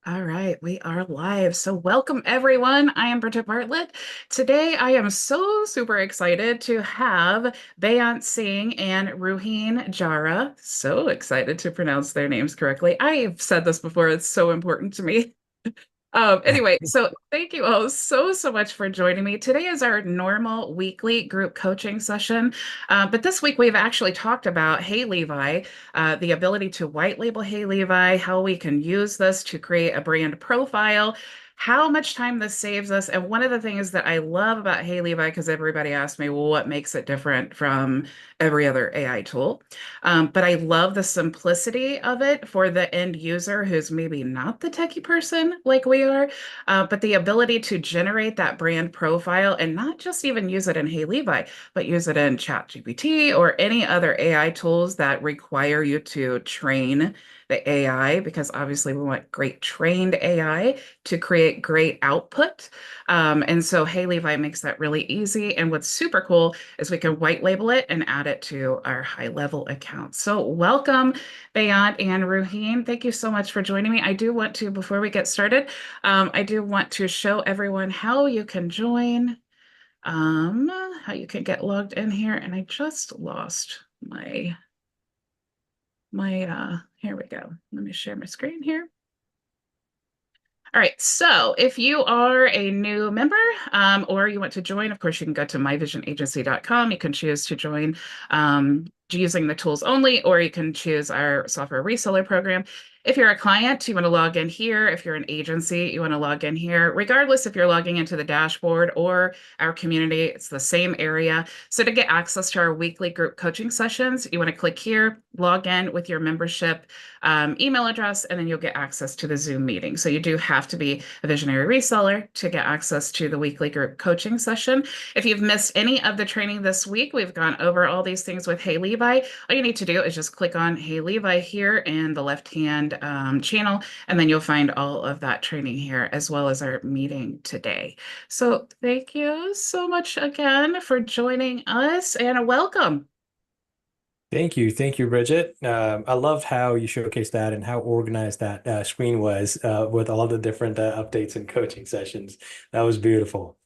All right, we are live. So, welcome everyone. I am Bridget Bartlett. Today, I am so super excited to have Beant Singh and Ruheene Jaura. So excited to pronounce their names correctly. I've said this before, it's so important to me. Anyway, so thank you all so much for joining me. Today is our normal weekly group coaching session. But this week we've actually talked about Hey Levi, the ability to white label Hey Levi, how we can use this to create a brand profile, how much time this saves us. And one of the things that I love about Hey Levi, because everybody asks me, well, what makes it different from every other AI tool? But I love the simplicity of it for the end user who's maybe not the techie person like we are, but the ability to generate that brand profile and not just even use it in Hey Levi, but use it in ChatGPT or any other AI tools that require you to train the AI, because obviously we want great trained AI to create great output. And so Hey Levi makes that really easy. And what's super cool is we can white label it and add it to our HighLevel account. So welcome, Beant and Ruheene. Thank you so much for joining me. I do want to, before we get started, I do want to show everyone how you can join, how you can get logged in here. And I just lost here we go. Let me share my screen here. All right, so if you are a new member or you want to join, of course, you can go to myvisionagency.com. You can choose to join using the tools only, or you can choose our software reseller program. If you're a client, you want to log in here. If you're an agency, you want to log in here. Regardless if you're logging into the dashboard or our community, it's the same area. So to get access to our weekly group coaching sessions, you want to click here, log in with your membership email address, and then you'll get access to the Zoom meeting. So you do have to be a visionary reseller to get access to the weekly group coaching session. If you've missed any of the training this week, we've gone over all these things with Hey Levi. All you need to do is just click on Hey Levi here in the left-hand channel, and then you'll find all of that training here, as well as our meeting today. So thank you so much again for joining us, and welcome. Thank you, Bridget. I loved how you showcased that and how organized that screen was with all the different updates and coaching sessions. That was beautiful.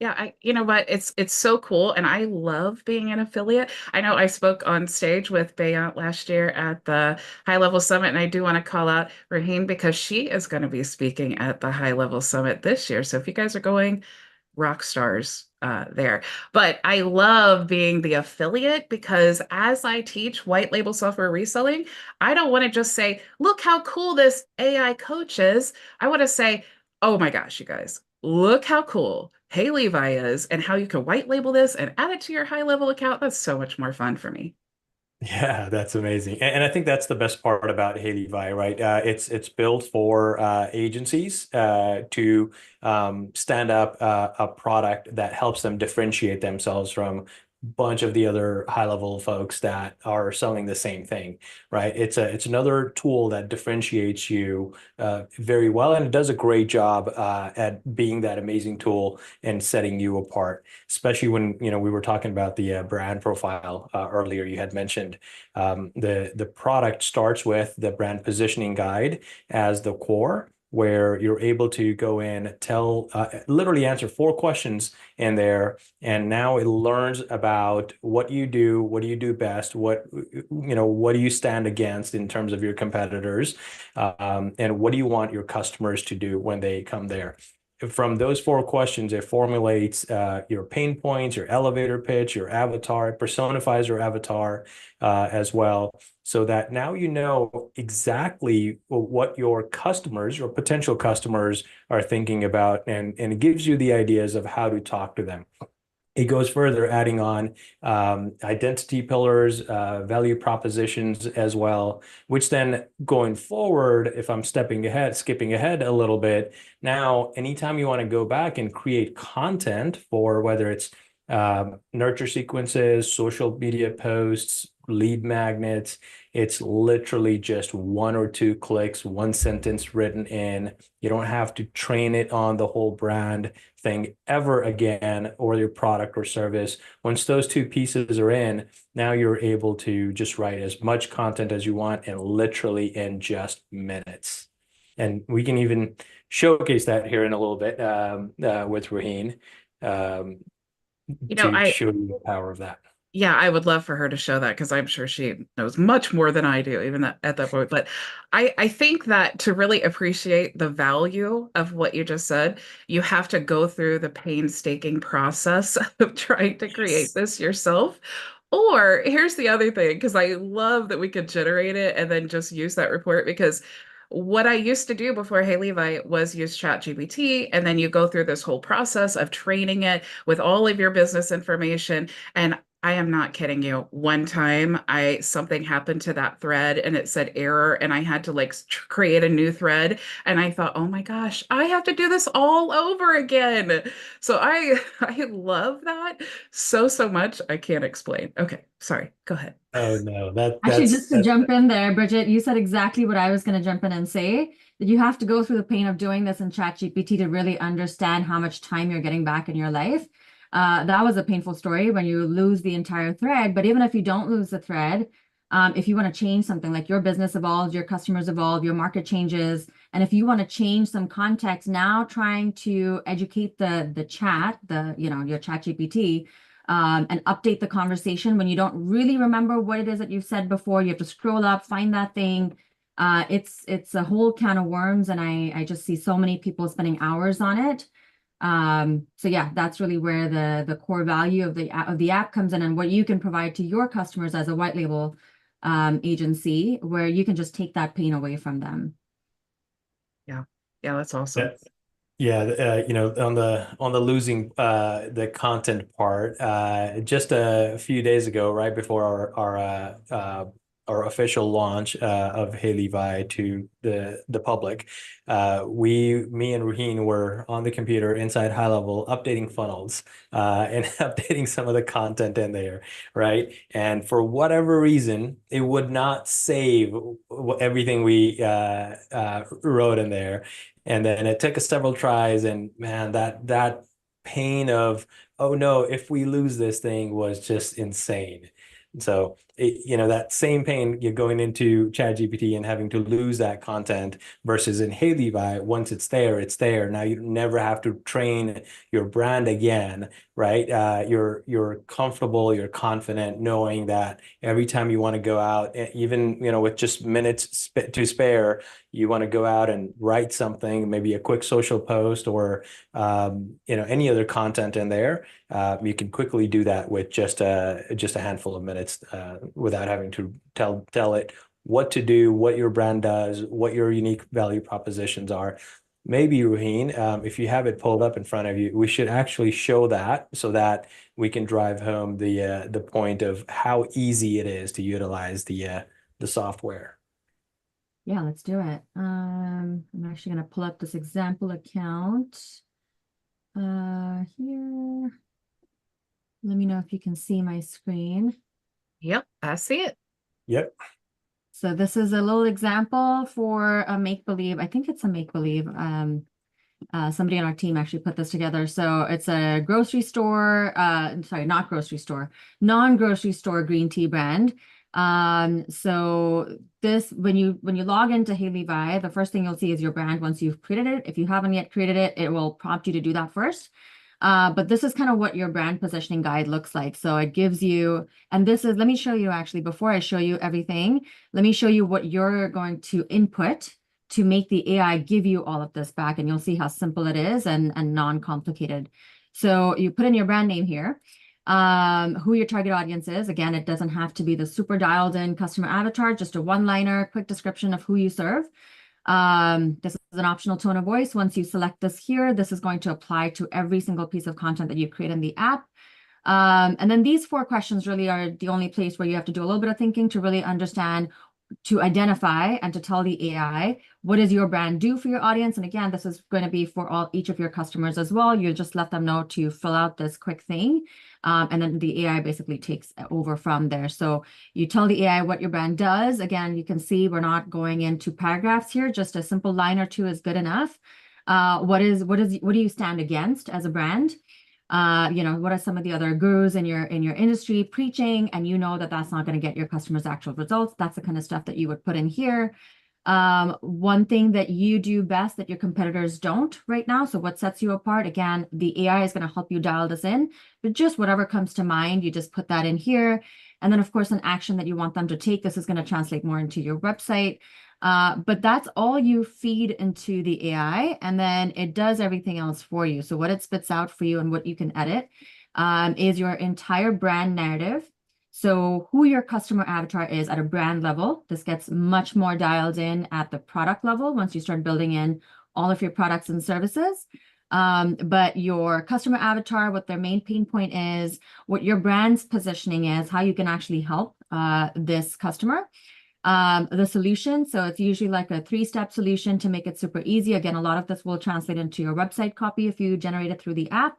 Yeah, you know what? It's so cool, and I love being an affiliate. I know I spoke on stage with Beant last year at the High Level Summit, and I do want to call out Ruheene because she is going to be speaking at the High Level Summit this year. So if you guys are going, rock stars there. But I love being the affiliate because as I teach white label software reselling, I don't want to just say, look how cool this AI coach is. I want to say, oh my gosh, you guys, look how cool Hey Levi is and how you can white label this and add it to your high level account. That's so much more fun for me. Yeah, that's amazing. And I think that's the best part about Hey Levi, right? It's built for agencies to stand up a product that helps them differentiate themselves from a bunch of the other high level folks that are selling the same thing, right? It's another tool that differentiates you very well, and it does a great job at being that amazing tool and setting you apart. Especially when we were talking about the brand profile earlier. You had mentioned the product starts with the brand positioning guide as the core, where you're able to go in, literally answer four questions in there, and now it learns about what do you do best, what do you stand against in terms of your competitors, and what do you want your customers to do when they come there. From those four questions, it formulates your pain points, your elevator pitch, your avatar. It personifies your avatar as well, so that now you know exactly what your customers, your potential customers, are thinking about, and it gives you the ideas of how to talk to them. It goes further, adding on identity pillars, value propositions as well, which then going forward, if I'm skipping ahead a little bit, now anytime you want to go back and create content for whether it's nurture sequences, social media posts, lead magnets, it's literally just one or two clicks, one sentence written in. You don't have to train it on the whole brand thing ever again, or your product or service. Once those two pieces are in, now you're able to just write as much content as you want, and literally in just minutes. And we can even showcase that here in a little bit with Ruheene um, You know, to I show you the power of that. Yeah, I would love for her to show that because I'm sure she knows much more than I do, even at that point. But I think that to really appreciate the value of what you just said, you have to go through the painstaking process of trying to create Yes. this yourself. Or here's the other thing, because I love that we could generate it and then just use that report because what I used to do before Hey Levi was use ChatGPT, and then you go through this whole process of training it with all of your business information. And I am not kidding you. One time I something happened to that thread and it said error and I had to like create a new thread and I thought, "Oh my gosh, I have to do this all over again." So I I love that so much. I can't explain. Okay, sorry. Go ahead. Oh no, that Actually, that's just to that. jump in there, Bridget, you said exactly what I was going to jump in and say, that you have to go through the pain of doing this in ChatGPT to really understand how much time you're getting back in your life. That was a painful story when you lose the entire thread. But even if you don't lose the thread, if you want to change something like your business evolves, your customers evolve, your market changes, and if you want to change some context now, trying to educate the chat, your ChatGPT, and update the conversation when you don't really remember what it is that you've said before. You have to scroll up, find that thing. It's a whole can of worms, and I just see so many people spending hours on it. So yeah, that's really where the core value of the app comes in, and what you can provide to your customers as a white label agency, where you can just take that pain away from them. Yeah. Yeah, that's awesome. Yeah. Yeah, on the losing the content part, just a few days ago, right before our official launch of Hey Levi to the public, me and Ruheene were on the computer inside HighLevel updating funnels and updating some of the content in there, right? And for whatever reason, it would not save everything we wrote in there. And then it took us several tries, and man, that pain of, oh no, if we lose this thing was just insane. So that same pain you're going into ChatGPT and having to lose that content versus in Hey Levi, once it's there, it's there. Now you never have to train your brand again, right? You're comfortable, you're confident knowing that every time you want to go out, even with just minutes to spare, you want to go out and write something, maybe a quick social post or any other content in there, you can quickly do that with just a handful of minutes without having to tell it what to do, what your brand does, what your unique value propositions are. Maybe, Ruheene, if you have it pulled up in front of you, we should actually show that so that we can drive home the point of how easy it is to utilize the software. Yeah, let's do it. I'm actually going to pull up this example account here. Let me know if you can see my screen. Yep, I see it. Yep. So this is a little example for a make-believe. I think it's a make-believe. Somebody on our team actually put this together. So it's a grocery store, sorry, not grocery store, non-grocery store green tea brand. So this, when you log into Hey Levi, the first thing you'll see is your brand once you've created it. If you haven't yet created it, it will prompt you to do that first. But this is kind of what your brand positioning guide looks like. So it gives you, and this is, let me show you actually, before I show you everything, let me show you what you're going to input to make the AI give you all of this back. And you'll see how simple it is and non-complicated. So you put in your brand name here, who your target audience is. Again, it doesn't have to be the super dialed in customer avatar, just a one-liner, quick description of who you serve. This is an optional tone of voice. Once you select this here, this is going to apply to every single piece of content that you create in the app. And then these 4 questions really are the only place where you have to do a little bit of thinking to really understand, to identify and to tell the AI, what does your brand do for your audience? And again, this is going to be for each of your customers as well. You just let them know to fill out this quick thing. And then the AI basically takes over from there. So you tell the AI what your brand does. Again, you can see we're not going into paragraphs here. Just a simple line or two is good enough. What do you stand against as a brand? What are some of the other gurus in your industry preaching, and that that's not going to get your customers actual results. That's the kind of stuff that you would put in here. One thing that you do best that your competitors don't right now. So what sets you apart? Again, the AI is going to help you dial this in, but just whatever comes to mind, you just put that in here. And then, of course, an action that you want them to take. This is going to translate more into your website. But that's all you feed into the AI, and then it does everything else for you. So what it spits out for you and what you can edit is your entire brand narrative. So who your customer avatar is at a brand level. This gets much more dialed in at the product level once you start building in all of your products and services. But your customer avatar, what their main pain point is, what your brand's positioning is, how you can actually help this customer. The solution, so it's usually like a 3-step solution to make it super easy. Again, a lot of this will translate into your website copy if you generate it through the app.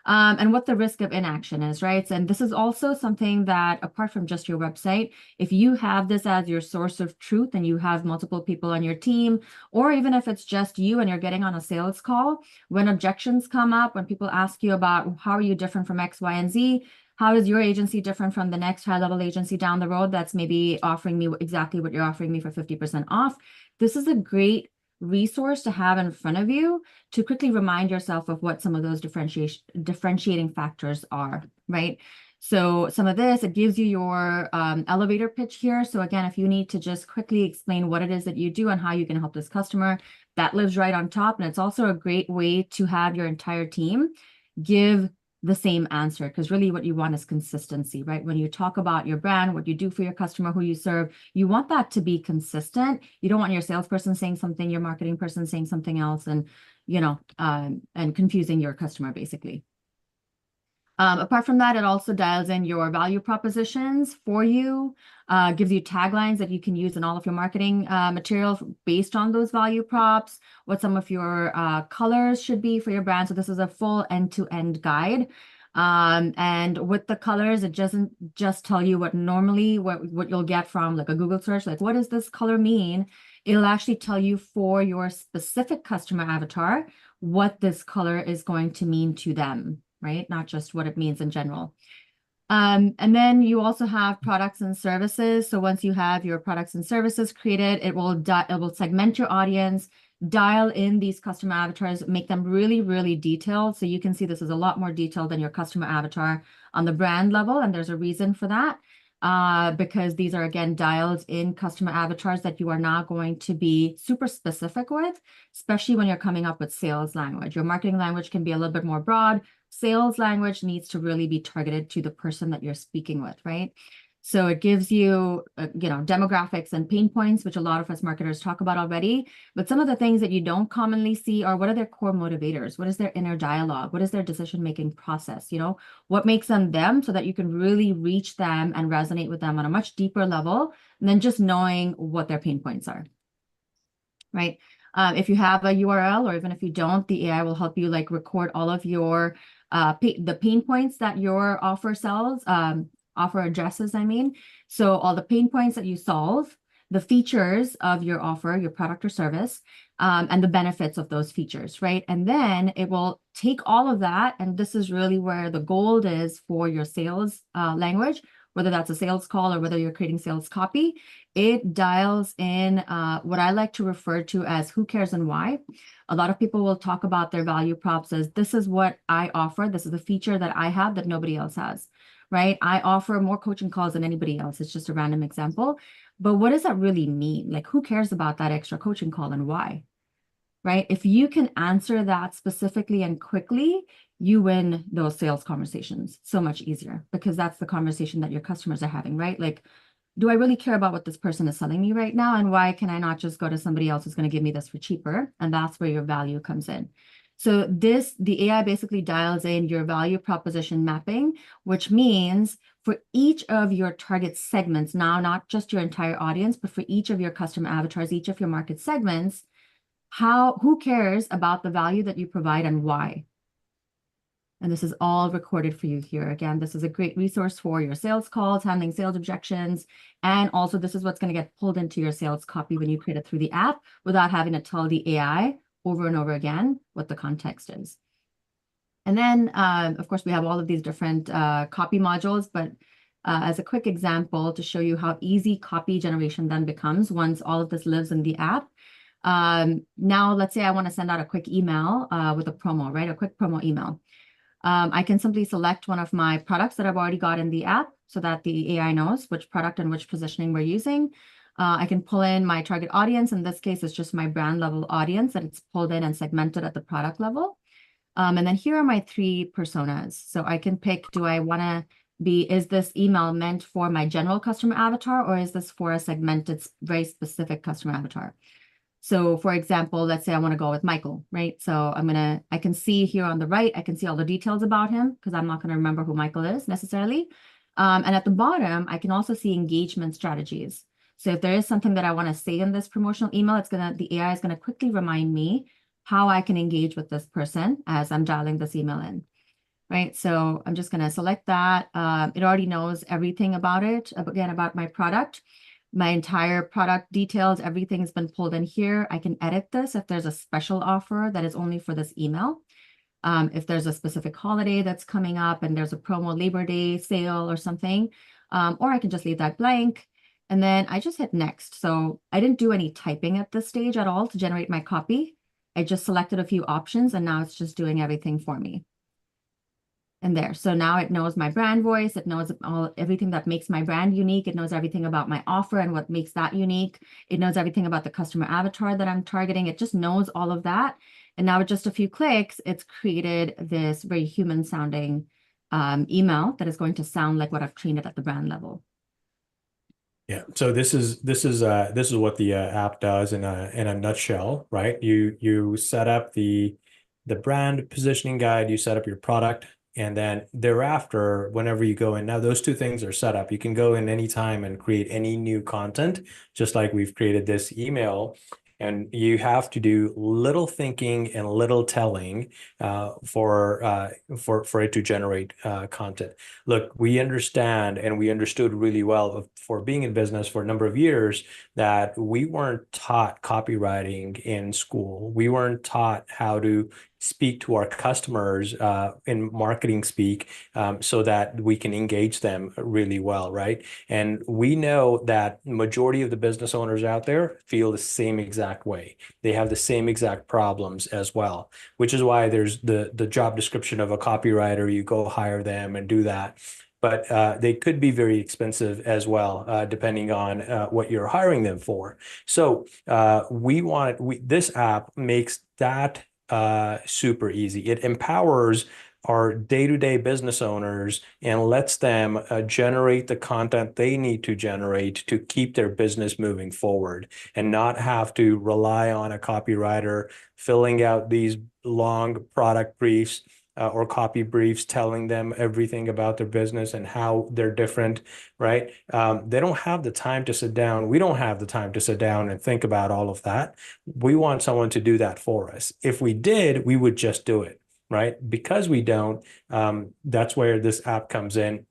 And what the risk of inaction is, right? And this is also something that, apart from just your website, if you have this as your source of truth and you have multiple people on your team, or even if it's just you and you're getting on a sales call, when objections come up, when people ask you about how are you different from X, Y, and Z, how is your agency different from the next high-level agency down the road that's maybe offering me exactly what you're offering me for 50% off? This is a great resource to have in front of you to quickly remind yourself of what some of those differentiating factors are, right? So some of this, it gives you your elevator pitch here. So again, if you need to just quickly explain what it is that you do and how you can help this customer, that lives right on top. And it's also a great way to have your entire team give the same answer, because really what you want is consistency, right? When you talk about your brand, what you do for your customer, who you serve, you want that to be consistent. You don't want your salesperson saying something, your marketing person saying something else, and and confusing your customer basically. Apart from that, it also dials in your value propositions for you, gives you taglines that you can use in all of your marketing materials based on those value props, what some of your colors should be for your brand. So this is a full end-to-end guide. And with the colors, it doesn't just tell you what normally what you'll get from like a Google search, like what does this color mean? It'll actually tell you for your specific customer avatar what this color is going to mean to them, right? Not just what it means in general. And then you also have products and services. So once you have your products and services created, it will segment your audience, dial in these customer avatars, make them really, really detailed. So you can see this is a lot more detailed than your customer avatar on the brand level. And there's a reason for that. Because these are, again, dialed in customer avatars that you are not going to be super specific with, especially when you're coming up with sales language. Your marketing language can be a little bit more broad. Sales language needs to really be targeted to the person that you're speaking with, right? So it gives you, demographics and pain points, which a lot of us marketers talk about already. But some of the things that you don't commonly see are, what are their core motivators? What is their inner dialogue? What is their decision-making process? What makes them them, so that you can really reach them and resonate with them on a much deeper level than just knowing what their pain points are, right? If you have a URL, or even if you don't, the AI will help you like record all of your the pain points that your offer sells, offer addresses, I mean. So all the pain points that you solve, the features of your offer, your product or service, and the benefits of those features, right? And then it will take all of that, and this is really where the gold is for your sales language, whether that's a sales call or whether you're creating sales copy. It dials in what I like to refer to as who cares and why. A lot of people will talk about their value props as, this is what I offer. This is the feature that I have that nobody else has, right? I offer more coaching calls than anybody else. It's just a random example. But what does that really mean? Like, who cares about that extra coaching call and why, right? If you can answer that specifically and quickly, you win those sales conversations so much easier, because that's the conversation that your customers are having, right? Like, do I really care about what this person is selling me right now? And why can I not just go to somebody else who's going to give me this for cheaper? And that's where your value comes in. So the AI basically dials in your value proposition mapping, which means for each of your target segments, now not just your entire audience, but for each of your customer avatars, each of your market segments, who cares about the value that you provide and why? And this is all recorded for you here. Again, this is a great resource for your sales calls, handling sales objections. And also this is what's going to get pulled into your sales copy when you create it through the app without having to tell the AI over and over again what the context is. And then, of course, we have all of these different copy modules, but as a quick example to show you how easy copy generation then becomes once all of this lives in the app. Now, let's say I want to send out a quick email with a promo, right? A quick promo email. I can simply select one of my products that I've already got in the app so that the AI knows which product and which positioning we're using. I can pull in my target audience. In this case, it's just my brand level audience that it's pulled in and segmented at the product level. And then here are my 3 personas. So I can pick, do I want to is this email meant for my general customer avatar, or is this for a segmented, very specific customer avatar? So for example, let's say I want to go with Michael, right? So I can see here on the right, I can see all the details about him because I'm not going to remember who Michael is necessarily. And at the bottom, I can also see engagement strategies. So if there is something that I want to say in this promotional email, the AI is going to quickly remind me how I can engage with this person as I'm dialing this email in, right? So I'm just going to select that. It already knows everything about it, again, about my product. My entire product details, everything has been pulled in here. I can edit this if there's a special offer that is only for this email. If there's a specific holiday that's coming up and there's a promo Labor Day sale or something, or I can just leave that blank. And then I just hit next. So I didn't do any typing at this stage at all to generate my copy. I just selected a few options and now it's just doing everything for me. And there. So now it knows my brand voice. It knows everything that makes my brand unique. It knows everything about my offer and what makes that unique. It knows everything about the customer avatar that I'm targeting. It just knows all of that. And now with just a few clicks, it's created this very human sounding email that is going to sound like what I've trained it at the brand level. Yeah. So this is what the app does in a nutshell, right? You set up the brand positioning guide, you set up your product, and then thereafter, whenever you go in, now those 2 things are set up. You can go in anytime and create any new content, just like we've created this email. And you have to do little thinking and little telling for it to generate content. Look, we understand and we understood really well for being in business for a number of years that we weren't taught copywriting in school. We weren't taught how to speak to our customers in marketing speak so that we can engage them really well, right? And we know that majority of the business owners out there feel the same exact way. They have the same exact problems as well, which is why there's the job description of a copywriter. You go hire them and do that. But they could be very expensive as well, depending on what you're hiring them for. So this app makes that super easy. It empowers our day-to-day business owners and lets them generate the content they need to generate to keep their business moving forward and not have to rely on a copywriter filling out these long product briefs or copy briefs telling them everything about their business and how they're different, right? They don't have the time to sit down. We don't have the time to sit down and think about all of that. We want someone to do that for us. If we did, we would just do it, right? Because we don't, that's where this app comes in.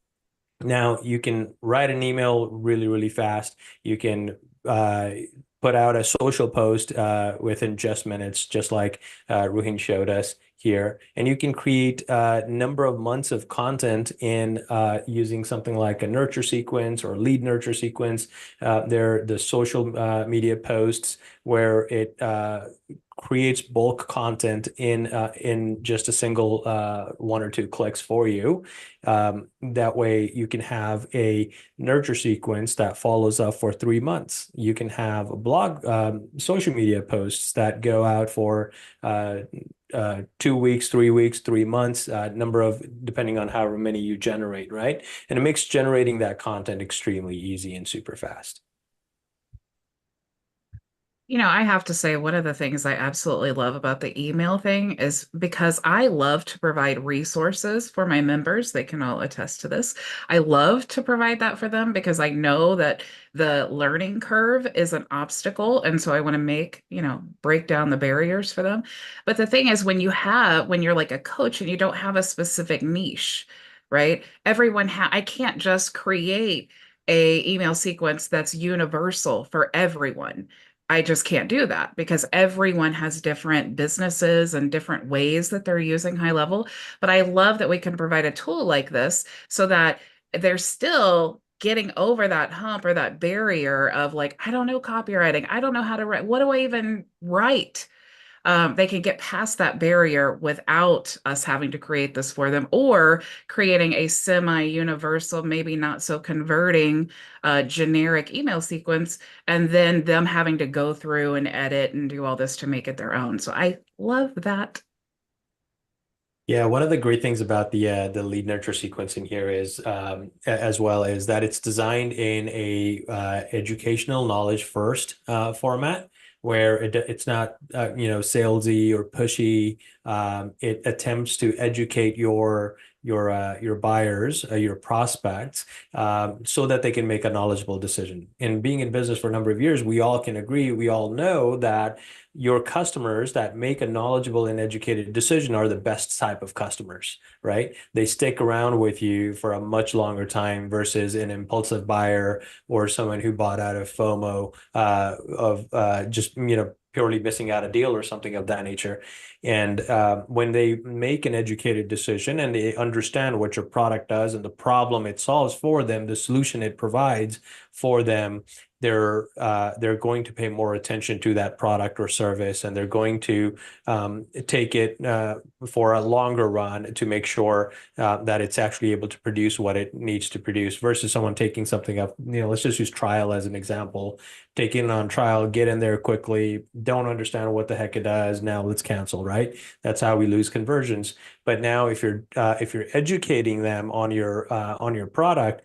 Now, you can write an email really, really fast. You can put out a social post within just minutes, just like Ruheene showed us here. And you can create a number of months of content in using something like a nurture sequence or lead nurture sequence. They're the social media posts where it creates bulk content in just a single 1 or 2 clicks for you. That way you can have a nurture sequence that follows up for 3 months. You can have a blog, social media posts that go out for 2 weeks, 3 weeks, 3 months, depending on however many you generate, right? And it makes generating that content extremely easy and super fast. I have to say, one of the things I absolutely love about the email thing is because I love to provide resources for my members. They can all attest to this. I love to provide that for them because I know that the learning curve is an obstacle. And so I want to break down the barriers for them. But the thing is, when you're like a coach and you don't have a specific niche, right? I can't just create a email sequence that's universal for everyone. I just can't do that because everyone has different businesses and different ways that they're using HighLevel. But I love that we can provide a tool like this so that they're still getting over that hump or that barrier of like, I don't know copywriting. I don't know how to write. What do I even write? They can get past that barrier without us having to create this for them or creating a semi-universal, maybe not so converting generic email sequence, and then them having to go through and edit and do all this to make it their own. So I love that. Yeah, one of the great things about the lead nurture sequencing here is as well is that it's designed in a educational knowledge first format where it's not salesy or pushy. It attempts to educate your buyers, your prospects, so that they can make a knowledgeable decision. And being in business for a number of years, we all can agree, we all know that your customers that make a knowledgeable and educated decision are the best type of customers, right? They stick around with you for a much longer time versus an impulsive buyer or someone who bought out of FOMO of just purely missing out a deal or something of that nature. And when they make an educated decision and they understand what your product does and the problem it solves for them, the solution it provides for them, they're going to pay more attention to that product or service, and they're going to take it for a longer run to make sure that it's actually able to produce what it needs to produce versus someone taking something up. Let's just use trial as an example. Taking it on trial, get in there quickly, don't understand what the heck it does. Now let's cancel, right? That's how we lose conversions. But now if you're educating them on your product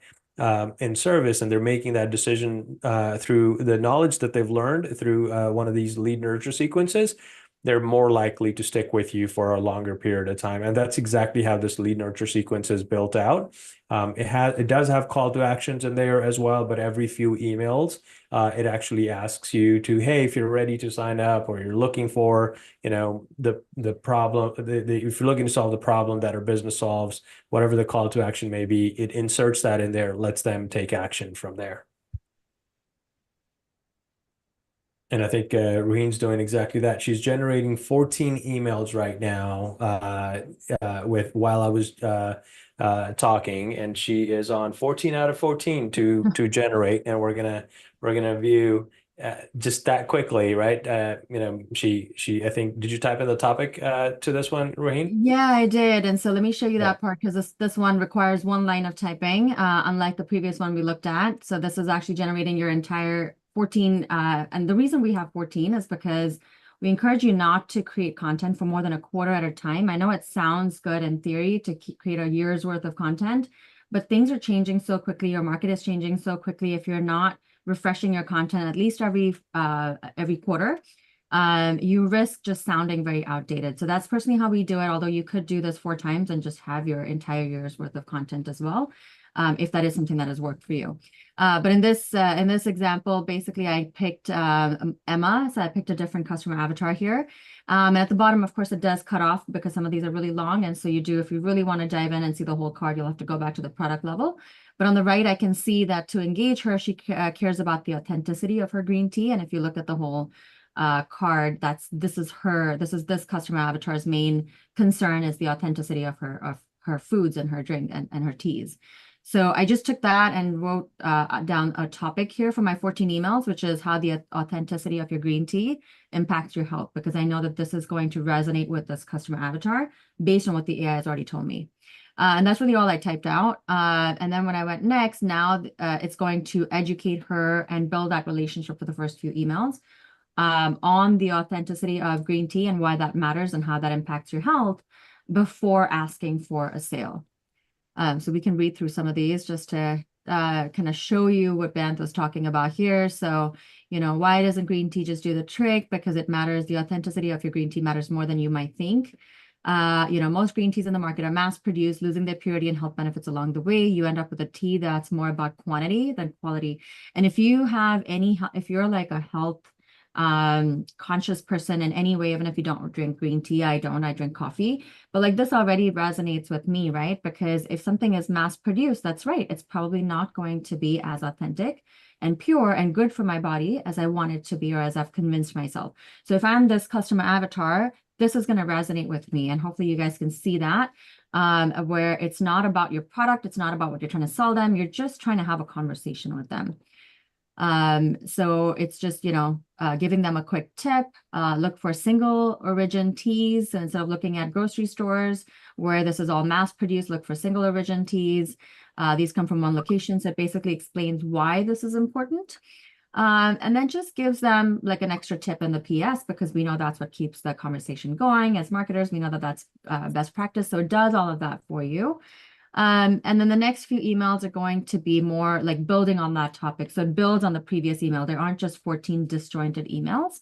in service, and they're making that decision through the knowledge that they've learned through one of these lead nurture sequences, they're more likely to stick with you for a longer period of time. And that's exactly how this lead nurture sequence is built out. It does have call to actions in there as well, but every few emails, it actually asks you to, hey, if you're ready to sign up or you're looking for, the problem, if you're looking to solve the problem that our business solves, whatever the call to action may be, it inserts that in there, lets them take action from there. And I think Ruheen's doing exactly that. She's generating 14 emails right now while I was talking, and she is on 14 out of 14 to generate, and we're gonna view just that quickly, right? She I think, did you type in the topic to this one, Ruheen? Yeah, I did. And so let me show you Yeah. that part because this one requires one line of typing, unlike the previous one we looked at. So this is actually generating your entire 14. And the reason we have 14 is because we encourage you not to create content for more than a quarter at a time. I know it sounds good in theory to create a year's worth of content, but things are changing so quickly. Your market is changing so quickly. If you're not refreshing your content at least every quarter, you risk just sounding very outdated. So that's personally how we do it, although you could do this 4 times and just have your entire year's worth of content as well, if that is something that has worked for you. But in this example, basically I picked Emma, so I picked a different customer avatar here. And at the bottom, of course, it does cut off because some of these are really long. And so if you really want to dive in and see the whole card, you'll have to go back to the product level. But on the right, I can see that to engage her, she cares about the authenticity of her green tea. And if you look at the whole card, this is this customer avatar's main concern is the authenticity of her foods and her drink and her teas. So I just took that and wrote down a topic here for my 14 emails, which is how the authenticity of your green tea impacts your health, because I know that this is going to resonate with this customer avatar based on what the AI has already told me. And that's really all I typed out. And then when I went next, now it's going to educate her and build that relationship for the first few emails on the authenticity of green tea and why that matters and how that impacts your health before asking for a sale. So we can read through some of these just to kind of show you what Beant was talking about here. So, why doesn't green tea just do the trick? Because it matters. The authenticity of your green tea matters more than you might think. Most green teas in the market are mass produced, losing their purity and health benefits along the way. You end up with a tea that's more about quantity than quality. And if you're like a health conscious person in any way, even if you don't drink green tea, I drink coffee, but like this already resonates with me, right? Because if something is mass produced, that's right, it's probably not going to be as authentic and pure and good for my body as I want it to be, or as I've convinced myself. So if I'm this customer avatar, this is going to resonate with me, and hopefully you guys can see that. where it's not about your product, it's not about what you're trying to sell them, you're just trying to have a conversation with them. So it's just, giving them a quick tip, look for single origin teas. So instead of looking at grocery stores where this is all mass produced, look for single origin teas. These come from one location. So it basically explains why this is important. And then just gives them like an extra tip in the PS, because we know that's what keeps the conversation going. As marketers, we know that that's best practice. So it does all of that for you. And then the next few emails are going to be more like building on that topic. So it builds on the previous email. There aren't just 14 disjointed emails.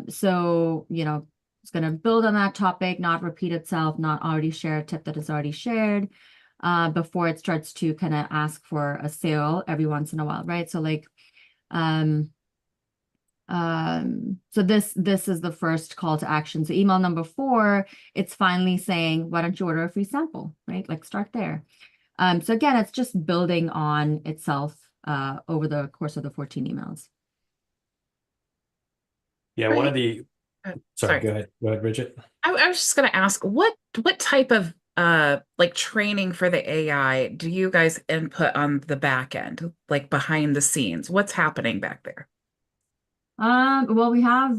So, it's going to build on that topic, not repeat itself, not already share a tip that is already shared, before it starts to kind of ask for a sale every once in a while, right? So like, so this is the first call to action. So email number 4, it's finally saying, why don't you order a free sample, right? Like start there. So again, it's just building on itself over the course of the 14 emails. Yeah, one of the sorry, go ahead, Bridget. I was just going to ask, what type of like training for the AI do you guys input on the back end, like behind the scenes? What's happening back there? Well, we have,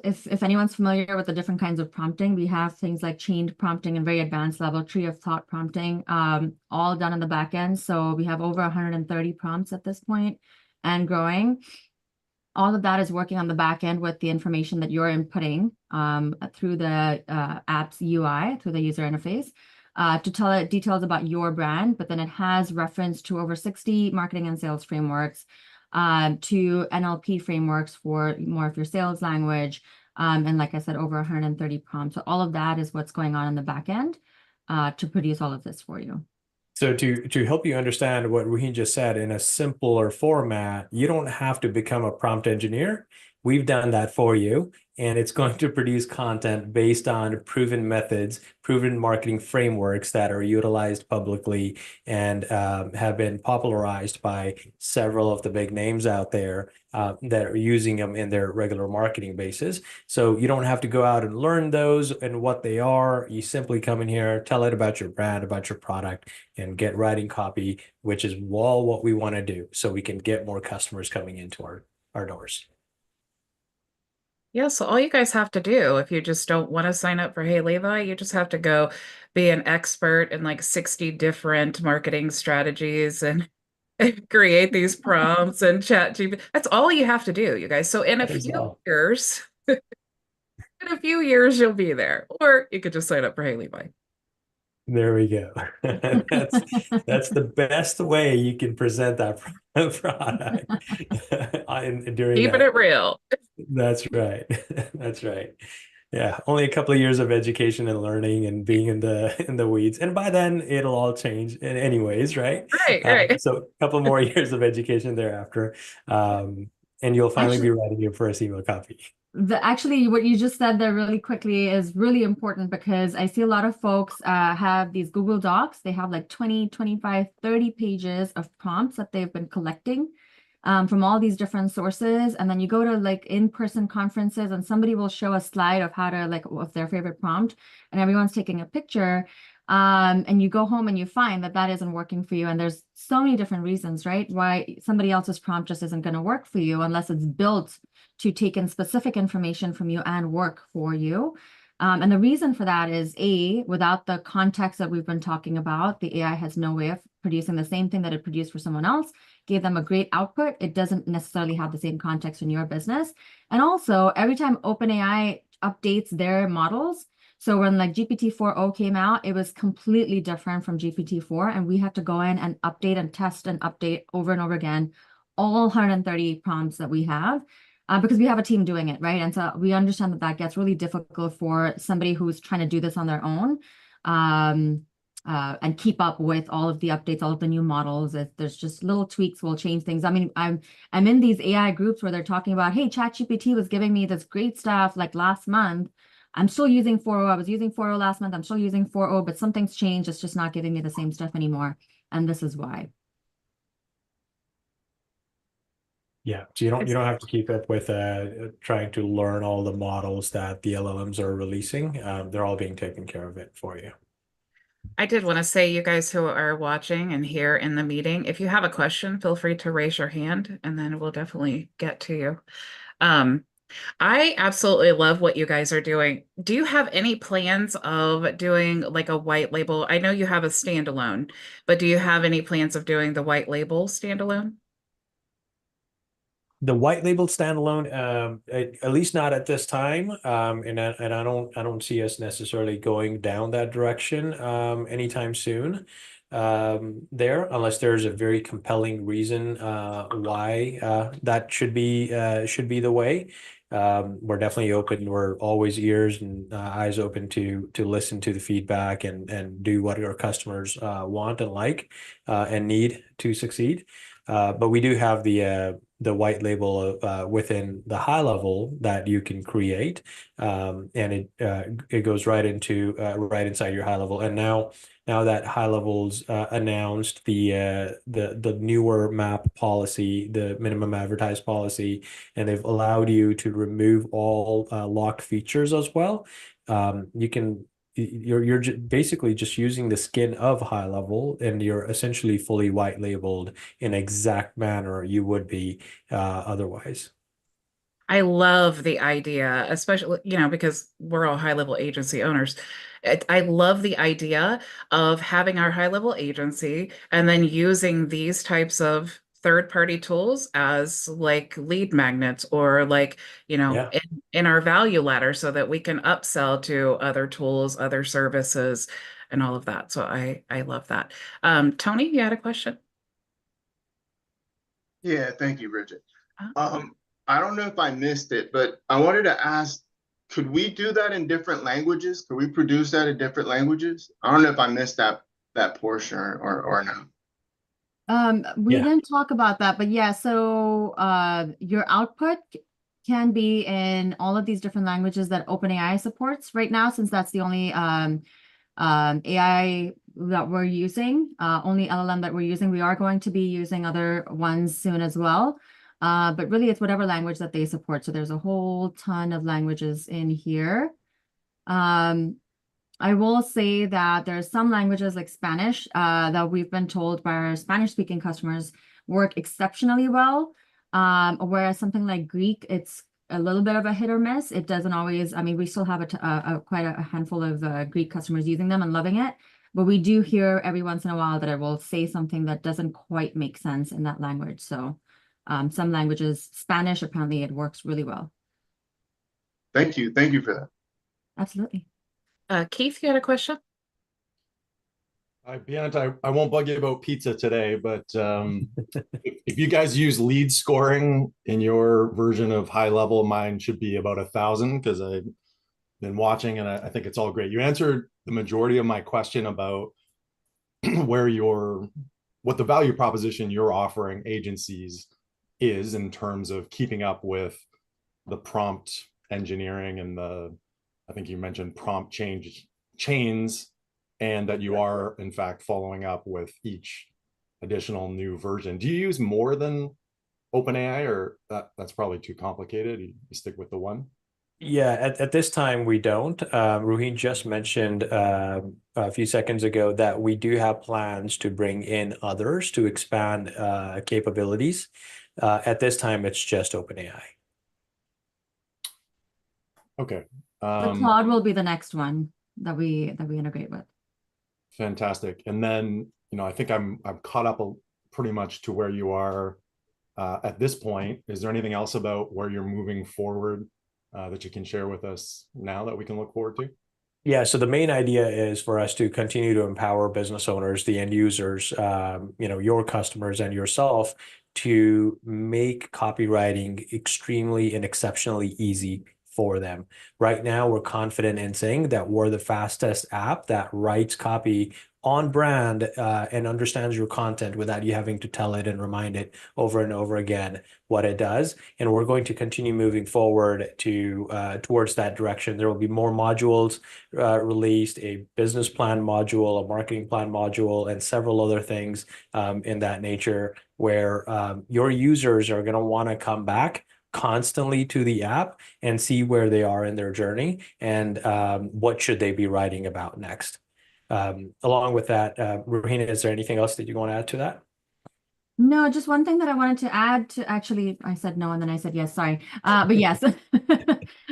if anyone's familiar with the different kinds of prompting, we have things like chained prompting and very advanced level tree of thought prompting, all done in the back end. So we have over 130 prompts at this point and growing. All of that is working on the back end with the information that you're inputting through the app's UI, through the user interface, to tell it details about your brand, but then it has reference to over 60 marketing and sales frameworks, to NLP frameworks for more of your sales language, and like I said, over 130 prompts. So all of that is what's going on in the back end to produce all of this for you. So to help you understand what Ruheene just said in a simpler format, you don't have to become a prompt engineer. We've done that for you, and it's going to produce content based on proven methods, proven marketing frameworks that are utilized publicly and have been popularized by several of the big names out there that are using them in their regular marketing basis. So you don't have to go out and learn those and what they are. You simply come in here, tell it about your brand, about your product, and get writing copy, which is all what we want to do so we can get more customers coming into our doors. Yeah, so all you guys have to do, if you just don't want to sign up for Hey Levi, you just have to go be an expert in like 60 different marketing strategies and create these prompts and chat GPT. That's all you have to do, you guys. So in a That is few all. years, in a few years, you'll be there. Or you could just sign up for Hey Levi. There we go. That's the best way you can present that product during Keeping that. it real. That's right. That's right. Yeah, only a couple of years of education and learning and being in the weeds, and by then it'll all change. Anyways, right? Right, right. So a couple more years of education thereafter, and you'll finally be Actually, writing your first email copy. actually, what you just said there really quickly is really important, because I see a lot of folks have these Google Docs. They have like 20, 25, 30 pages of prompts that they've been collecting from all these different sources. And then you go to like in-person conferences and somebody will show a slide of how to like what's their favorite prompt, and everyone's taking a picture. And you go home and you find that that isn't working for you. And there's so many different reasons, right? Why somebody else's prompt just isn't going to work for you unless it's built to take in specific information from you and work for you. And the reason for that is without the context that we've been talking about, the AI has no way of producing the same thing that it produced for someone else, gave them a great output. It doesn't necessarily have the same context in your business. And also, every time OpenAI updates their models, so when like GPT-4o came out, it was completely different from GPT-4, and we had to go in and update and test and update over and over again all 130 prompts that we have. Because we have a team doing it, right? And so we understand that that gets really difficult for somebody who's trying to do this on their own, and keep up with all of the updates, all of the new models. If there's just little tweaks will change things. I mean, I'm in these AI groups where they're talking about, hey, ChatGPT was giving me this great stuff like last month. I'm still using 4.0. I was using 4.0 last month. I'm still using 4.0, but something's changed. It's just not giving me the same stuff anymore. And this is why. Yeah, so you don't have to keep up with trying to learn all the models that the LLMs are releasing. They're all being taken care of it for you. I did want to say, you guys who are watching and here in the meeting, if you have a question, feel free to raise your hand and then we'll definitely get to you. Um, I absolutely love what you guys are doing. Do you have any plans of doing like a white label? I know you have a standalone, but do you have any plans of doing the white label standalone? The white label standalone, at least not at this time, and I don't see us necessarily going down that direction anytime soon. There, unless there's a very compelling reason why that should be the way. We're definitely open. We're always ears and eyes open to listen to the feedback and do what our customers want and like and need to succeed. But we do have the white label within the HighLevel that you can create, and it goes right into right inside your HighLevel. And now that HighLevel's announced the newer map policy, the minimum advertised policy, and they've allowed you to remove all locked features as well. You can you're basically just using the skin of HighLevel, and you're essentially fully white labeled in exact manner you would be otherwise. I love the idea, especially, because we're all high level agency owners. I love the idea of having our high level agency and then using these types of third party tools as like lead magnets or like, Yeah. in our value ladder so that we can upsell to other tools, other services, and all of that. So I love that. Tony, you had a question? Yeah, thank you, Bridget. Uh, Um, I don't know if I missed it, but I wanted to ask, could we do that in different languages? Could we produce that in different languages? I don't know if I missed that portion or no. We Yeah. didn't talk about that, but yeah, so your output can be in all of these different languages that OpenAI supports right now, since that's the only AI that we're using, only LLM that we're using. We are going to be using other ones soon as well. But really it's whatever language that they support. So there's a whole ton of languages in here. Um, I will say that there are some languages like Spanish that we've been told by our Spanish-speaking customers work exceptionally well. Whereas something like Greek, it's a little bit of a hit or miss. It doesn't always, I mean, we still have quite a handful of Greek customers using them and loving it. But we do hear every once in a while that it will say something that doesn't quite make sense in that language. So some languages, Spanish, apparently it works really well. Thank you. Thank you for that. Absolutely. Keith, you had a question? Beant, I won't bug you about pizza today, but if you guys use lead scoring in your version of HighLevel, mine should be about 1,000 because I've been watching and I think it's all great. You answered the majority of my question about what the value proposition you're offering agencies is in terms of keeping up with the prompt engineering and I think you mentioned prompt chains, and that you are in fact following up with each additional new version. Do you use more than OpenAI, or that's probably too complicated? You stick with the one? Yeah, at this time we don't. Ruheene just mentioned a few seconds ago that we do have plans to bring in others to expand capabilities. At this time, it's just OpenAI. Okay. The Claude will be the next one that we integrate with. Fantastic. And then, I think I'm caught up pretty much to where you are at this point. Is there anything else about where you're moving forward that you can share with us now that we can look forward to? Yeah, so the main idea is for us to continue to empower business owners, the end users, your customers and yourself to make copywriting extremely and exceptionally easy for them. Right now, we're confident in saying that we're the fastest app that writes copy on brand and understands your content without you having to tell it and remind it over and over again what it does. And we're going to continue moving forward towards that direction. There will be more modules released, a business plan module, a marketing plan module, and several other things in that nature where your users are going to want to come back constantly to the app and see where they are in their journey and what should they be writing about next. Along with that, Ruheene, is there anything else that you want to add to that? No, just one thing that I wanted to add to actually, I said no and then I said yes, sorry. But yes.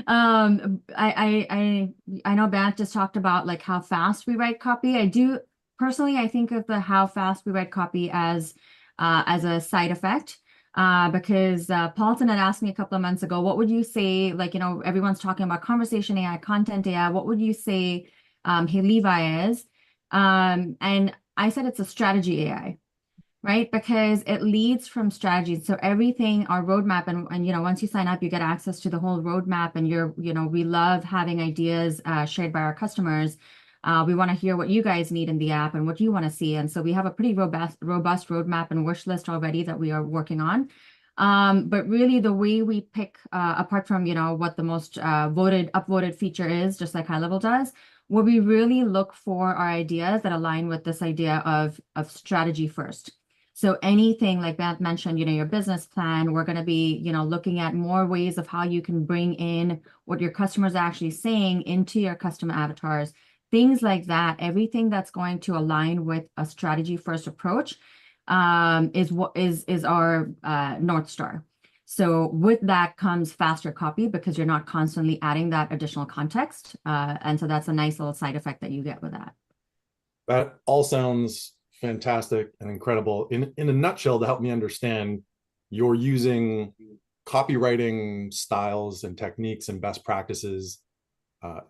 I know Bant just talked about like how fast we write copy. I do personally, I think of the how fast we write copy as a side effect. Because Paulton had asked me a couple of months ago, what would you say, like, you know, everyone's talking about conversation AI, content AI, what would you say Hey Levi is? And I said it's a strategy AI, right? Because it leads from strategy. So everything, our roadmap, and you know, once you sign up, you get access to the whole roadmap, and you know, we love having ideas shared by our customers. We want to hear what you guys need in the app and what you want to see. And so we have a pretty robust roadmap and wish list already that we are working on. But really the way we pick, apart from, you know, what the most upvoted feature is, just like HighLevel does, where we really look for our ideas that align with this idea of strategy first. So anything like Beth mentioned, you know, your business plan, we're going to be, you know, looking at more ways of how you can bring in what your customers are actually saying into your customer avatars, things like that. Everything that's going to align with a strategy first approach is our North Star. So with that comes faster copy because you're not constantly adding that additional context. And so that's a nice little side effect that you get with that. That all sounds fantastic and incredible. In a nutshell, to help me understand, you're using copywriting styles and techniques and best practices,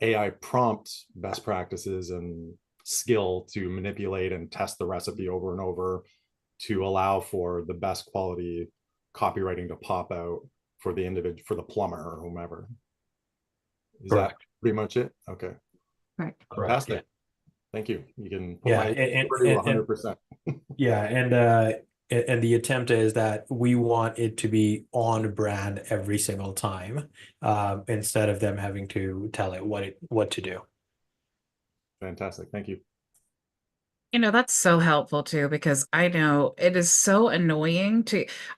AI prompt best practices and skill to manipulate and test the recipe over and over to allow for the best quality copywriting to pop out for the individual, for the plumber or whomever. Is that pretty much it? Okay. Correct. Fantastic. Yeah. Thank you. You can put Yeah, my and 100%. yeah, and the attempt is that we want it to be on brand every single time, instead of them having to tell it what to do. Fantastic. Thank you. You know, that's so helpful too, because I know it is so annoying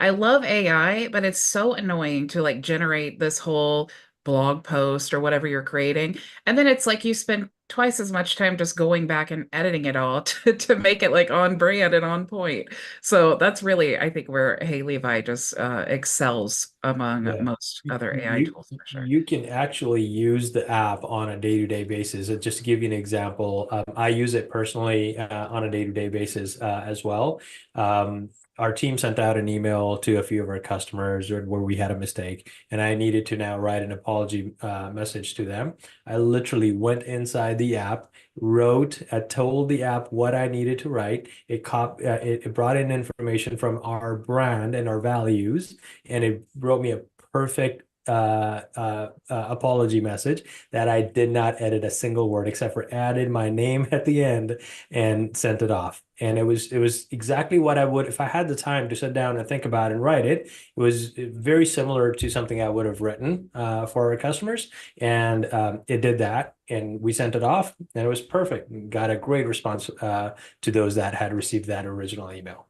I love AI, but it's so annoying to like generate this whole blog post or whatever you're creating. And then it's like you spend twice as much time just going back and editing it all to make it like on brand and on point. So that's really, I think, where Hey Levi just excels among Yeah. most other AI You tools for sure. you can actually use the app on a day-to-day basis. Just to give you an example, I use it personally on a day-to-day basis as well. Our team sent out an email to a few of our customers where we had a mistake, and I needed to now write an apology message to them. I literally went inside the app, told the app what I needed to write. It brought in information from our brand and our values, and it wrote me a perfect apology message that I did not edit a single word except for added my name at the end and sent it off. And it was exactly what I would if I had the time to sit down and think about and write it. It was very similar to something I would have written for our customers, and it did that. And we sent it off, and it was perfect. Got a great response to those that had received that original email.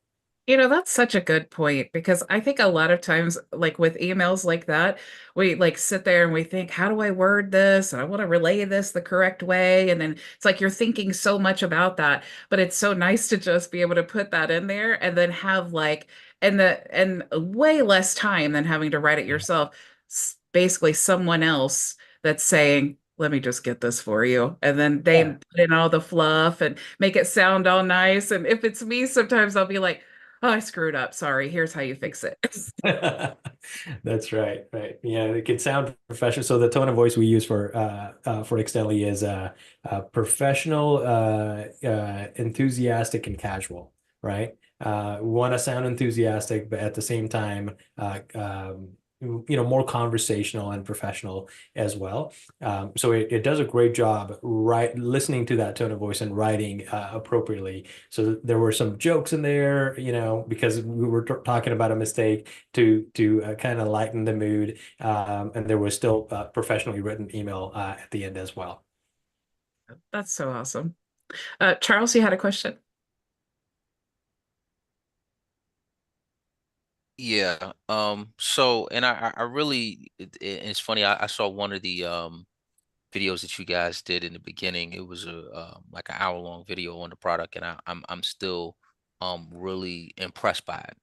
You know, that's such a good point because I think a lot of times, like with emails like that, we like sit there and we think, how do I word this? And I want to relay this the correct way. And then it's like you're thinking so much about that, but it's so nice to just be able to put that in there and then have like, and way less time than having to write it yourself. Basically, someone else that's saying, let me just get this for you. And then they Yeah. put in all the fluff and make it sound all nice. And if it's me, sometimes I'll be like, oh, I screwed up. Sorry. Here's how you fix it. That's right. Right. Yeah, it can sound professional. So the tone of voice we use for externally is professional, enthusiastic, and casual. Right. We want to sound enthusiastic, but at the same time, more conversational and professional as well. So it does a great job listening to that tone of voice and writing appropriately. So there were some jokes in there, because we were talking about a mistake to kind of lighten the mood, and there was still a professionally written email at the end as well. That's so awesome. Charles, you had a question? Yeah. So, and I really, it's funny. I saw one of the videos that you guys did in the beginning. It was a like an hour-long video on the product, and I'm still really impressed by it.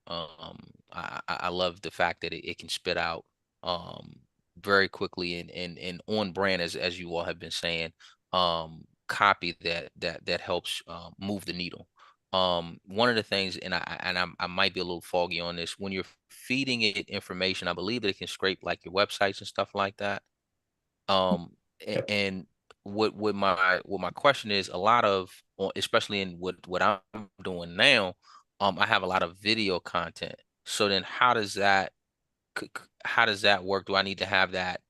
I love the fact that it can spit out um very quickly and on brand, as you all have been saying, copy that helps move the needle. One of the things, and I might be a little foggy on this, when you're feeding it information, I believe that it can scrape like your websites and stuff like that. Um, Yep. and what my question is, a lot of, especially in what I'm doing now, I have a lot of video content. So then how does that work? Do I need to have that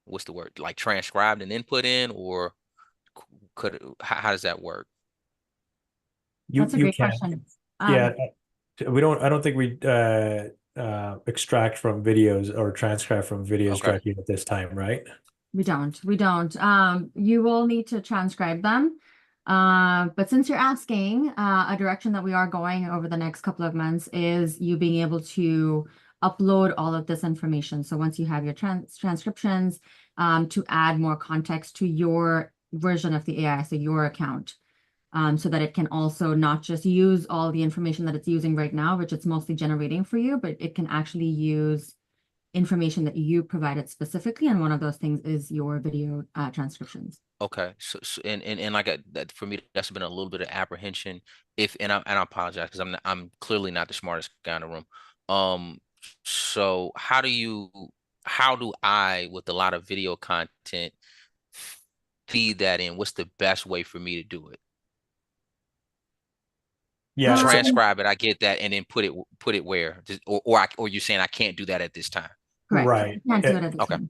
what's the word, like transcribed and input in, or how does that work? That's a You great can. question. Yeah, I don't think we extract from videos or transcribe from videos Okay. directly at this time, right? We don't. You will need to transcribe them. But since you're asking, a direction that we are going over the next couple of months is you being able to upload all of this information. So once you have your transcriptions, to add more context to your version of the AI, so your account, so that it can also not just use all the information that it's using right now, which it's mostly generating for you, but it can actually use information that you provided specifically, and one of those things is your video transcriptions. Okay, so and like that, for me, that's been a little bit of apprehension. If and I apologize because I'm clearly not the smartest guy in the room. So how do I, with a lot of video content, feed that in? What's the best way for me to do it? Yeah, so Transcribe it, I get that, and then put it where? Just, or you're saying I can't do that at this time? Correct. right. You can't do it at this Okay. time.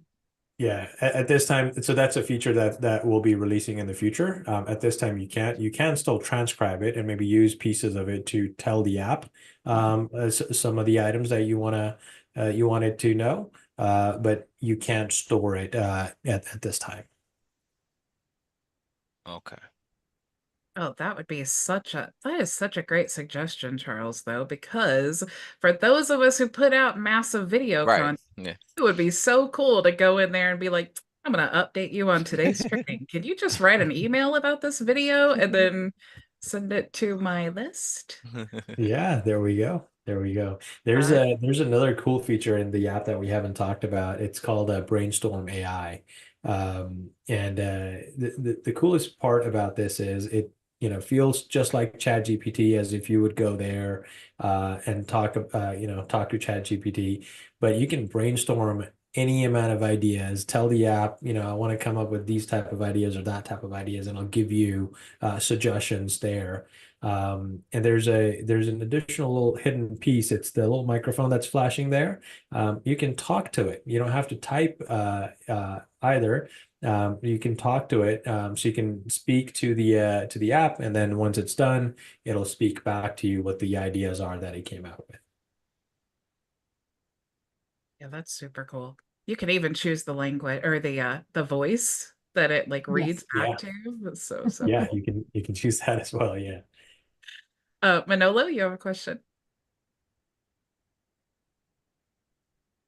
Yeah, at this time, so that's a feature that we'll be releasing in the future. At this time, you can still transcribe it and maybe use pieces of it to tell the app some of the items that you wanted to know, but you can't store it at this time. Okay. Oh, that is such a great suggestion, Charles, though, because for those of us who put out massive video Right. content, Yeah. it would be so cool to go in there and be like, I'm gonna update you on today's training. Can you just write an email about this video and then send it to my list? Yeah, there we go. There we go. Uh, There's another cool feature in the app that we haven't talked about. It's called Brainstorm AI. And the coolest part about this is it, feels just like ChatGPT, as if you would go there and talk talk to ChatGPT, but you can brainstorm any amount of ideas, tell the app, I want to come up with these type of ideas or that type of ideas, and I'll give you suggestions there. And there's an additional little hidden piece. It's the little microphone that's flashing there. You can talk to it. You don't have to type either. You can talk to it, so you can speak to the app, and then once it's done, it'll speak back to you what the ideas are that it came out with. yeah, that's super cool. You can even choose the language or the voice that it like reads Yes. back Yeah, to. That's so yeah, cool. you can choose that as well. Yeah. Manolo, you have a question?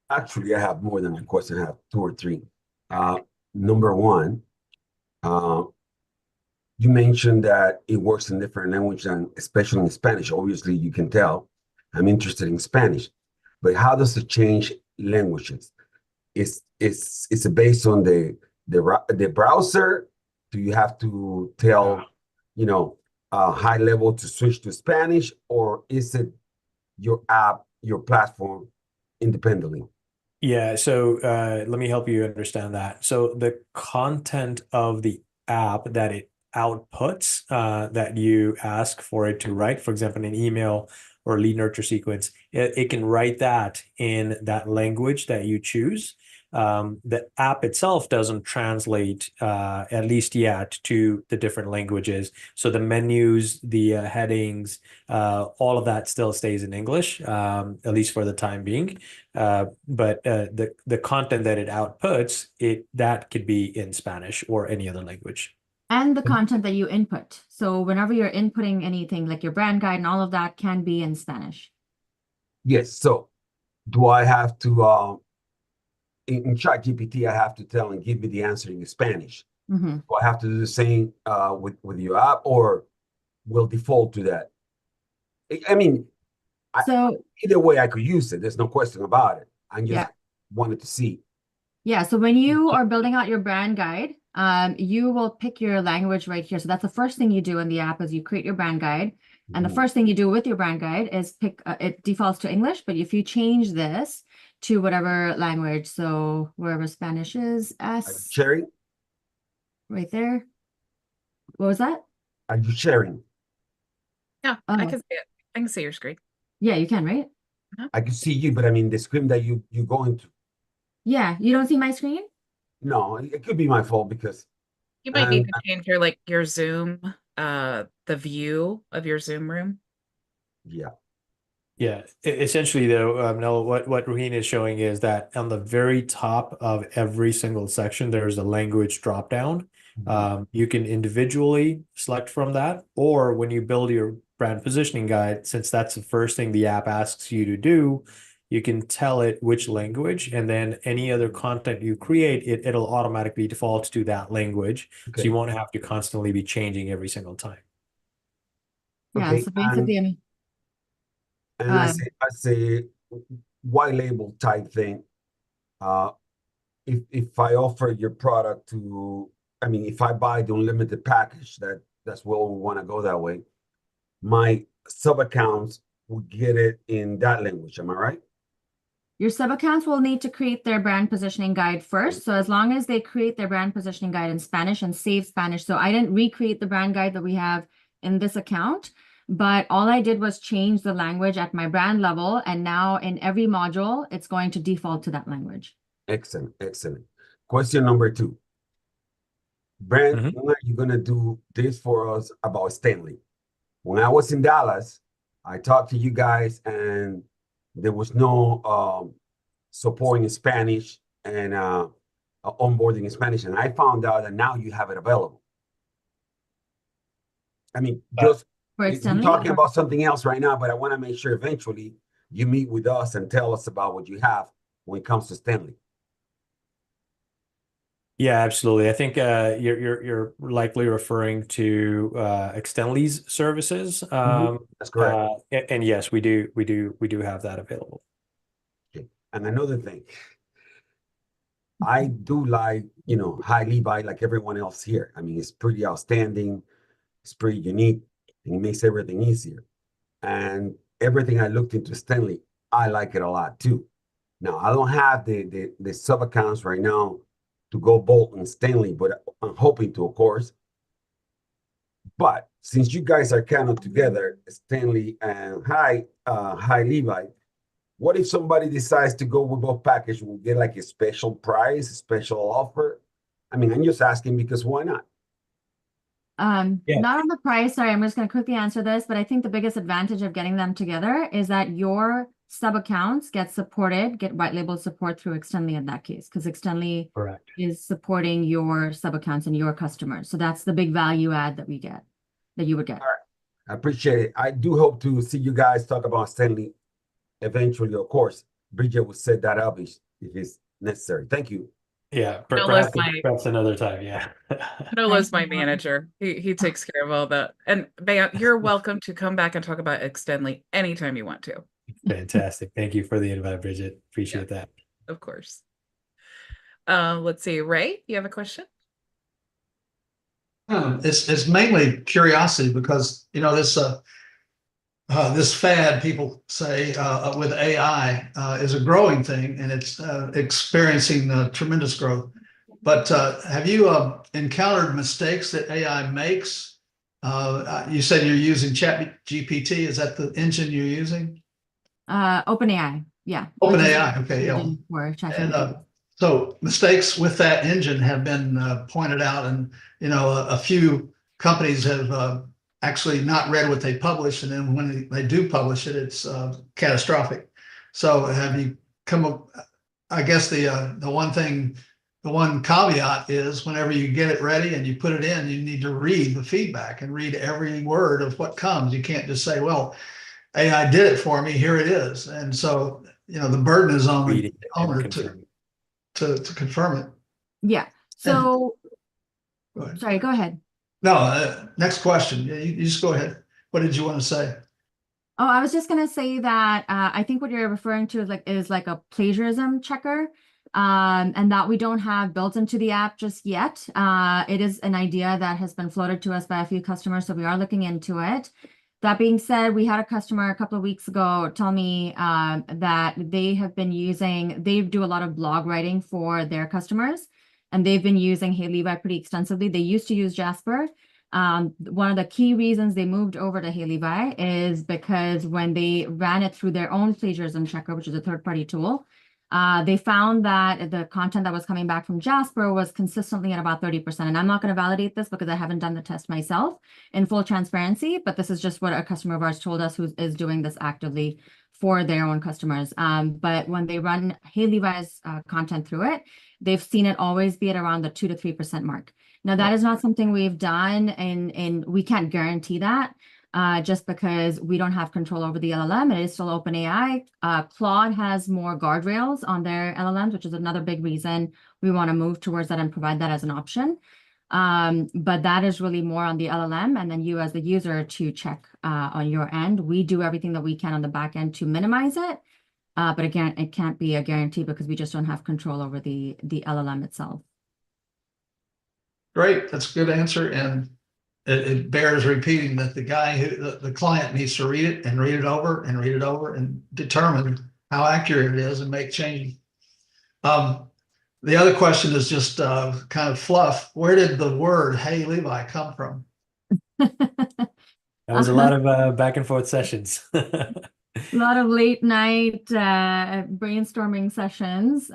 Actually, I have more than a question. I have two or three. Uh, Number one, uh, you mentioned that it works in different languages, and especially in Spanish. Obviously, you can tell I'm interested in Spanish, but how does it change languages? Is it based on the browser? Do you have to tell, HighLevel to switch to Spanish, or is it your app, your platform independently? Yeah, so let me help you understand that. So the content of the app that it outputs, that you ask for it to write, for example, an email or lead nurture sequence, it can write that in that language that you choose. The app itself doesn't translate, at least yet, to the different languages. So the menus, the headings, all of that still stays in English, at least for the time being. But the content that it outputs, that could be in Spanish or any other language. And the content that you input. So whenever you're inputting anything like your brand guide and all of that can be in Spanish. Yes. So do I have to in ChatGPT, I have to tell and give me the answer in Spanish. Mhm. Do I have to do the same with your app, or will default to that? I mean, So either way, I could use it. There's no question about it. I just yeah. wanted to see. Yeah, so when you are building out your brand guide, you will pick your language right here. So that's the first thing you do in the app is you create your brand guide. And the Mhm. first thing you do with your brand guide is pick, it defaults to English, but if you change this to whatever language, so wherever Spanish is, Are you S, sharing? right there. What was that? Are you sharing? Yeah, I Oh, can see it. I can see your screen. yeah, you can, right? I can see you, but I mean the screen that you go into. Yeah, you don't see my screen? No, it could be my fault because You might need and to change your Zoom, the view of your Zoom room. yeah. Yeah, essentially though, Noah, what Ruheene is showing is that on the very top of every single section, there's a language drop down. You can individually select from that, or when you build your brand positioning guide, since that's the first thing the app asks you to do, you can tell it which language, and then any other content you create, it'll automatically default to that language. So Okay. you won't have to constantly be changing every single time. Yeah, Okay. so basically, I mean, And I say white label type thing. Uh, if I offer your product to, I mean, if I buy the unlimited package, that's where we want to go that way. My sub accounts will get it in that language. Am I right? your sub accounts will need to create their brand positioning guide first. So as long as they create their brand positioning guide in Spanish and save Spanish. So I didn't recreate the brand guide that we have in this account, but all I did was change the language at my brand level. And now in every module, it's going to default to that language. Excellent, excellent. Question number 2. Brent, Mhm. when are you gonna do this for us about Stanley? When I was in Dallas, I talked to you guys and there was no support in Spanish and onboarding in Spanish. And I found out that now you have it available. I mean, just For we're Stanley? talking about something else right now, but I want to make sure eventually you meet with us and tell us about what you have when it comes to Stanley. Yeah, absolutely. I think you're likely referring to Extendly's services. That's correct. And yes, we do have that available. Okay. And another thing, I do like, High Levi like everyone else here. I mean, it's pretty outstanding, it's pretty unique, and it makes everything easier. And everything I looked into Stanley, I like it a lot too. Now, I don't have the sub accounts right now to go bolt and Stanley, but I'm hoping to, of course. But since you guys are kind of together, Stanley and High Levi, what if somebody decides to go with both packages? Will get like a special price, a special offer? I mean, I'm just asking because why not? Yeah. Not on the price. Sorry, I'm just going to quickly answer this, but I think the biggest advantage of getting them together is that your sub accounts get white label support through Extendly in that case, because Extendly Correct. is supporting your sub accounts and your customers. So that's the big value add that you would get. All right. I appreciate it. I do hope to see you guys talk about Stanley eventually, of course. Bridget will set that up if it's necessary. Thank you. Yeah, Nola's perhaps another time. Yeah. Nola's my manager. He takes care of all that. And Beant, you're welcome to come back and talk about Extendly anytime you want to. Fantastic. Thank you for the invite, Bridget. Appreciate that. Of course. Let's see, Ray, you have a question? It's mainly curiosity because this fad, people say, with AI is a growing thing and it's experiencing tremendous growth. But have you encountered mistakes that AI makes? You said you're using ChatGPT. Is that the engine you're using? OpenAI, yeah. OpenAI, okay, yeah. For And ChatGPT. so mistakes with that engine have been pointed out, and a few companies have actually not read what they publish, and then when they do publish it, it's catastrophic. So have you come up? I guess the one caveat is whenever you get it ready and you put it in, you need to read the feedback and read every word of what comes. You can't just say, well, AI did it for me, here it is. And so, the burden is on the Reading and owner to, confirming. to confirm it. Yeah. So, Go ahead. sorry, go ahead. No, next question. You just go ahead. What did you want to say? Oh, I was just gonna say that I think what you're referring to is like a plagiarism checker, and that we don't have built into the app just yet. It is an idea that has been floated to us by a few customers, so we are looking into it. That being said, we had a customer a couple of weeks ago tell me that they do a lot of blog writing for their customers, and they've been using Hey Levi pretty extensively. They used to use Jasper. One of the key reasons they moved over to Hey Levi is because when they ran it through their own plagiarism checker, which is a third-party tool, they found that the content that was coming back from Jasper was consistently at about 30%. And I'm not going to validate this because I haven't done the test myself in full transparency, but this is just what a customer of ours told us who is doing this actively for their own customers. But when they run Hey Levi's content through it, they've seen it always be at around the 2 to 3% mark. Now, that is not something we've done, and we can't guarantee that just because we don't have control over the LLM. It is still OpenAI. Claude has more guardrails on their LLMs, which is another big reason we want to move towards that and provide that as an option. But that is really more on the LLM, and then you as the user to check on your end. We do everything that we can on the back end to minimize it. But again, it can't be a guarantee because we just don't have control over the LLM itself. Great, that's a good answer, and it bears repeating that the client needs to read it and read it over and read it over and determine how accurate it is and make changes. The other question is just kind of fluff. Where did the word "Hey Levi" come from? That was a lot of back and forth sessions. A lot of late night brainstorming sessions.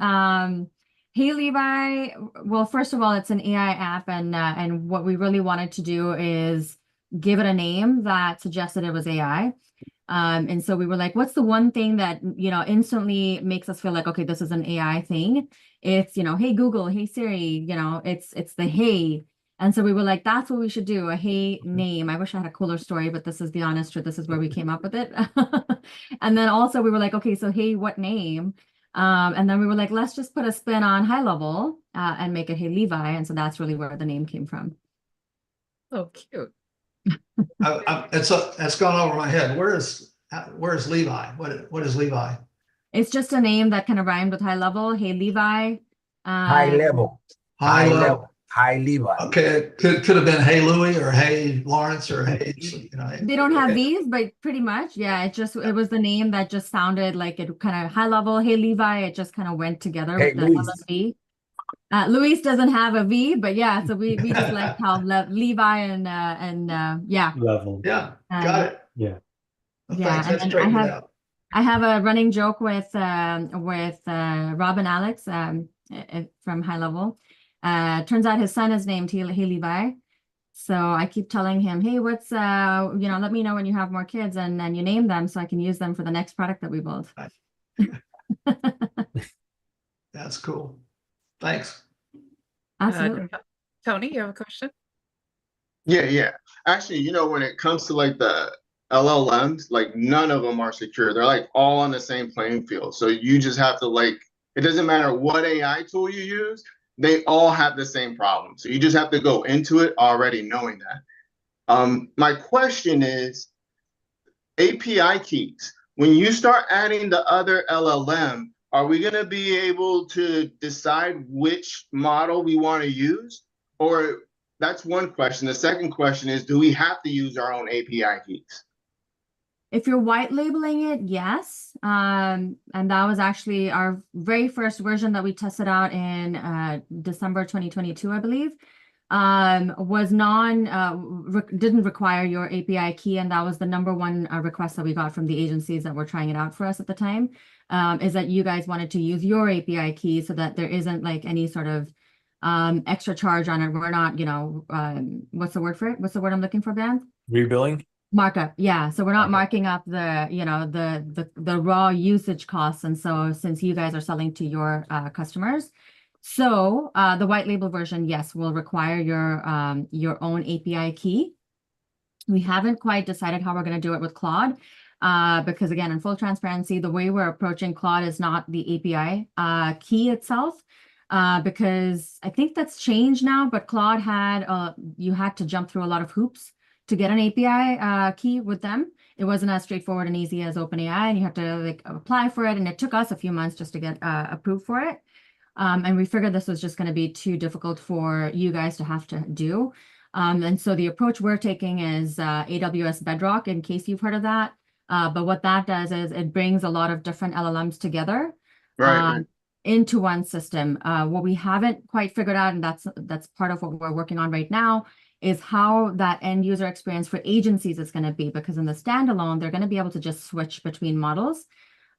Hey Levi, well, first of all, it's an AI app, and what we really wanted to do is give it a name that suggested it was AI. And so we were like, what's the one thing that, instantly makes us feel like, okay, this is an AI thing? It's, hey Google, hey Siri, it's the hey. And so we were like, that's what we should do, a hey name. I wish I had a cooler story, but this is the honest truth. This is where we came up with it. And then also we were like, okay, so hey, what name? And then we were like, let's just put a spin on HighLevel and make it Hey Levi. And so that's really where the name came from. Oh, cute. It's gone over my head. Where's Levi? What is Levi? It's just a name that kind of rhymed with HighLevel. Hey Levi. High level. High level. High Levi. Okay, could have been Hey Louie or Hey Lawrence or Hey. They don't have these, but pretty much, yeah. It was the name that just sounded like it kind of high level. Hey Levi, it just kind of went together Hey, with the LLV. Luis doesn't have a V, but yeah, so we just like how Levi and yeah. Level. Yeah, got it. Yeah. Well, Yeah, thanks. and That's then straightened out. I have a running joke with Rob and Alex from HighLevel. Turns out his son is named Hey Levi. So I keep telling him, hey, what's let me know when you have more kids and then you name them so I can use them for the next product that we build. That's cool. Thanks. Absolutely. Tony, you have a question? Yeah. Actually, when it comes to like the LLMs, like none of them are secure. They're like all on the same playing field. So you just have to it doesn't matter what AI tool you use, they all have the same problem. So you just have to go into it already knowing that. My question is API keys. When you start adding the other LLM, are we going to be able to decide which model we want to use? Or that's one question. The second question is, do we have to use our own API keys? If you're white labeling it, yes. And that was actually our very first version that we tested out in December 2022, I believe. Was didn't require your API key, and that was the number one request that we got from the agencies that were trying it out for us at the time, is that you guys wanted to use your API key so that there isn't like any sort of extra charge on it. We're not, what's the word for it? What's the word I'm looking for, Ben? Rebilling? Markup, yeah. So we're not marking up the raw usage costs, and so since you guys are selling to your customers. So the white label version, yes, will require your own API key. We haven't quite decided how we're going to do it with Claude, because again, in full transparency, the way we're approaching Claude is not the API key itself. because I think that's changed now, but Claude had, you had to jump through a lot of hoops to get an API key with them. It wasn't as straightforward and easy as OpenAI, and you have to like apply for it. And it took us a few months just to get approved for it. And we figured this was just going to be too difficult for you guys to have to do. And so the approach we're taking is AWS Bedrock, in case you've heard of that. But what that does is it brings a lot of different LLMs together Right. into one system. What we haven't quite figured out, and that's part of what we're working on right now, is how that end user experience for agencies is going to be, because in the standalone, they're going to be able to just switch between models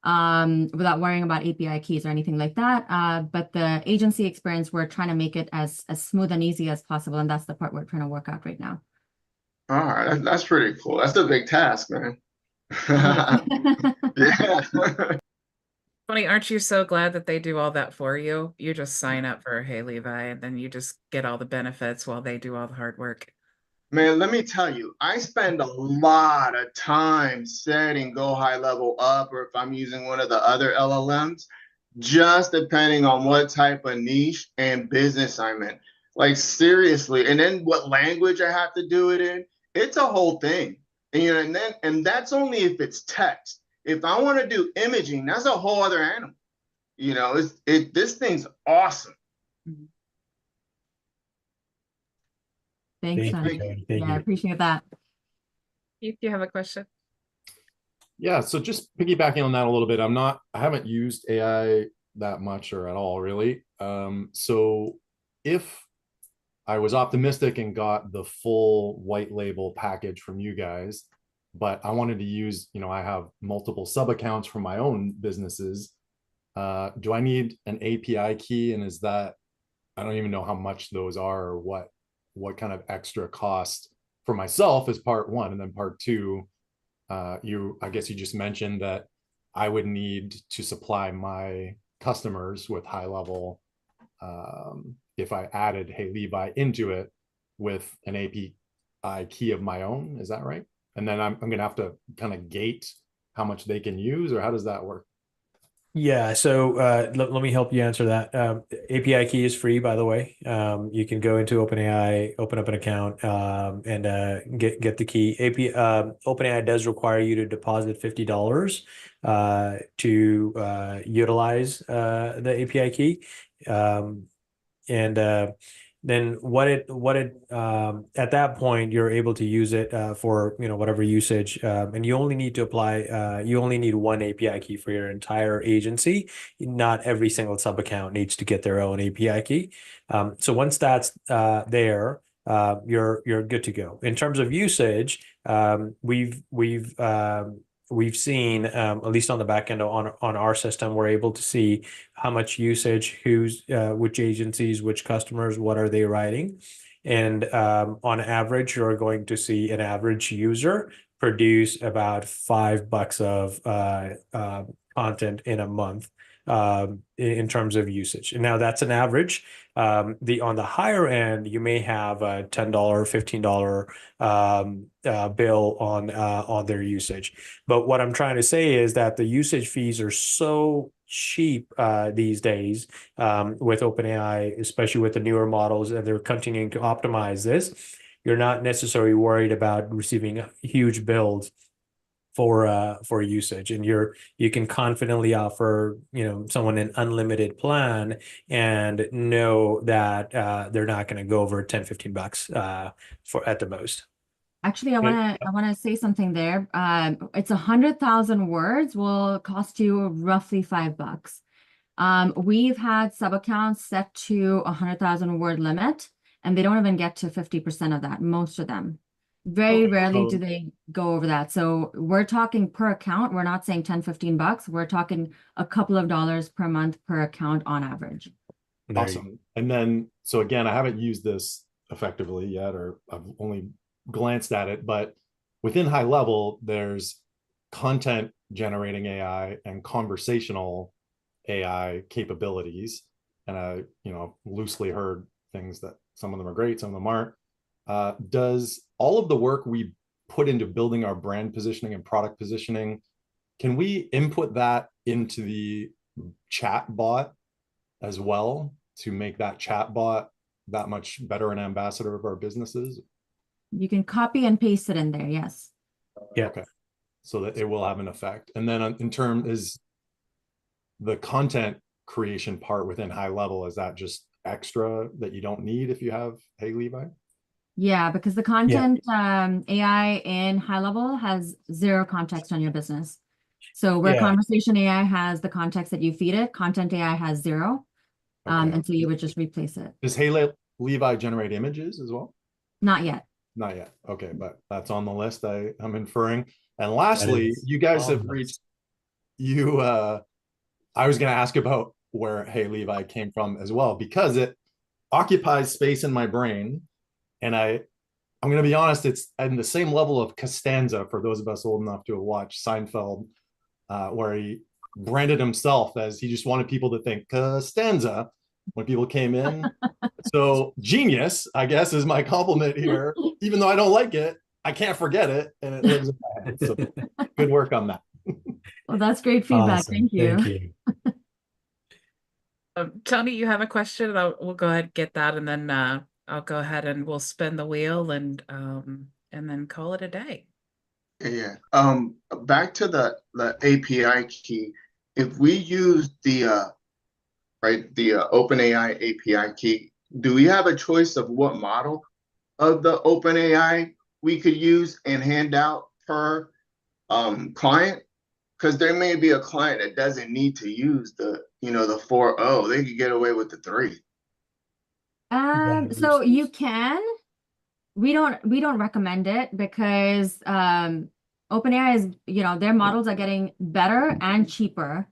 without worrying about API keys or anything like that. But the agency experience, we're trying to make it as smooth and easy as possible. And that's the part we're trying to work out right now. All right, that's pretty cool. That's a big task, man. Yeah. Funny, aren't you so glad that they do all that for you? You just sign up for Hey Levi and then you just get all the benefits while they do all the hard work. Man, let me tell you, I spend a lot of time setting Go High Level up, or if I'm using one of the other LLMs, just depending on what type of niche and business I'm in. Like seriously, and then what language I have to do it in. It's a whole thing. And you know, and that's only if it's text. If I want to do imaging, that's a whole other animal. You know, this thing's awesome. Thanks, Thank you, man. Tony. Thank Yeah, I you. appreciate that. Keith, you have a question? Yeah, so just piggybacking on that a little bit, I haven't used AI that much or at all, really. So if I was optimistic and got the full white label package from you guys, but I wanted to use, I have multiple sub accounts from my own businesses. Do I need an API key? And is that, I don't even know how much those are or what kind of extra cost for myself is part one. And then part two, I guess you just mentioned that I would need to supply my customers with HighLevel if I added Hey Levi into it with an API key of my own. Is that right? And then I'm going to have to kind of gate how much they can use, or how does that work? Yeah, so let me help you answer that. API key is free, by the way. You can go into OpenAI, open up an account, and get the key. OpenAI does require you to deposit $50 to utilize the API key, and then at that point you're able to use it for whatever usage, and you only need to apply you only need one API key for your entire agency. Not every single sub account needs to get their own API key. So once that's there, you're good to go. In terms of usage, we've seen, at least on the back end on our system, we're able to see how much usage, which agencies, which customers, what are they writing. And on average, you're going to see an average user produce about $5 of content in a month in terms of usage. And now that's an average. On the higher end, you may have a $10, $15 bill on their usage. But what I'm trying to say is that the usage fees are so cheap these days with OpenAI, especially with the newer models, and they're continuing to optimize this. You're not necessarily worried about receiving huge bills for usage, and you can confidently offer someone an unlimited plan and know that they're not going to go over $10-15 for at the most. Actually, I want to say something there. It's 100,000 words will cost you roughly $5. We've had sub accounts set to 100,000 word limit, and they don't even get to 50% of that. Most of them. Very rarely do they go over that. So we're talking per account. We're not saying $10-15. We're talking a couple of dollars per month per account on average. Awesome. And then, so again, I haven't used this effectively yet, or I've only glanced at it, but within HighLevel, there's content generating AI and conversational AI capabilities. And I, loosely heard things that some of them are great, some of them aren't. Does all of the work we put into building our brand positioning and product positioning, can we input that into the chat bot as well? to make that chat bot that much better an ambassador of our businesses? You can copy and paste it in there. Yes. Yeah. Okay. So that it will have an effect. And then in terms is the content creation part within HighLevel, is that just extra that you don't need if you have Hey Levi? Yeah, because the content AI in HighLevel has zero context on your business. So where Yeah. conversation AI has the context that you feed it, content AI has zero. Okay. And so you would just replace it. Does Hey Levi generate images as well? Not yet. Not yet. Okay, but that's on the list. I'm inferring. And That lastly, is you guys on have the reached list. you I was going to ask about where Hey Levi came from as well, because it occupies space in my brain. And I'm going to be honest, it's in the same level of Costanza for those of us old enough to have watched Seinfeld, where he branded himself as he just wanted people to think Costanza when people came in. So genius, I guess, is my compliment here. Even though I don't like it, I can't forget it, and it lives in my head. So good work on that. Well, that's great feedback. Awesome. Thank you. Thank you. Tony, you have a question? We'll go ahead and get that, and then I'll go ahead and we'll spin the wheel and then call it a day. Yeah. Back to the API key. If we use the OpenAI API key, do we have a choice of what model of the OpenAI we could use and hand out per client? Because there may be a client that doesn't need to use the 4.0. They could get away with the 3. So you can. We don't recommend it because OpenAI is, their models are getting better and cheaper.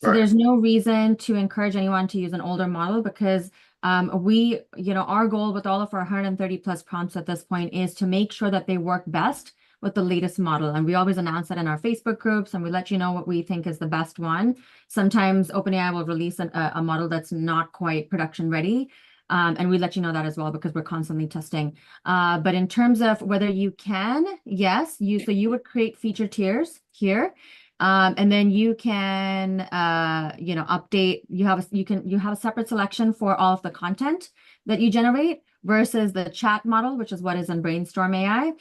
So Right. there's no reason to encourage anyone to use an older model because our goal with all of our 130 plus prompts at this point is to make sure that they work best with the latest model. And we always announce that in our Facebook groups and we let you know what we think is the best one. Sometimes OpenAI will release a model that's not quite production ready. And we let you know that as well because we're constantly testing. But in terms of whether you can, yes, you would create feature tiers here. And then you can update. You have a separate selection for all of the content that you generate versus the chat model, which is what is in Brainstorm AI.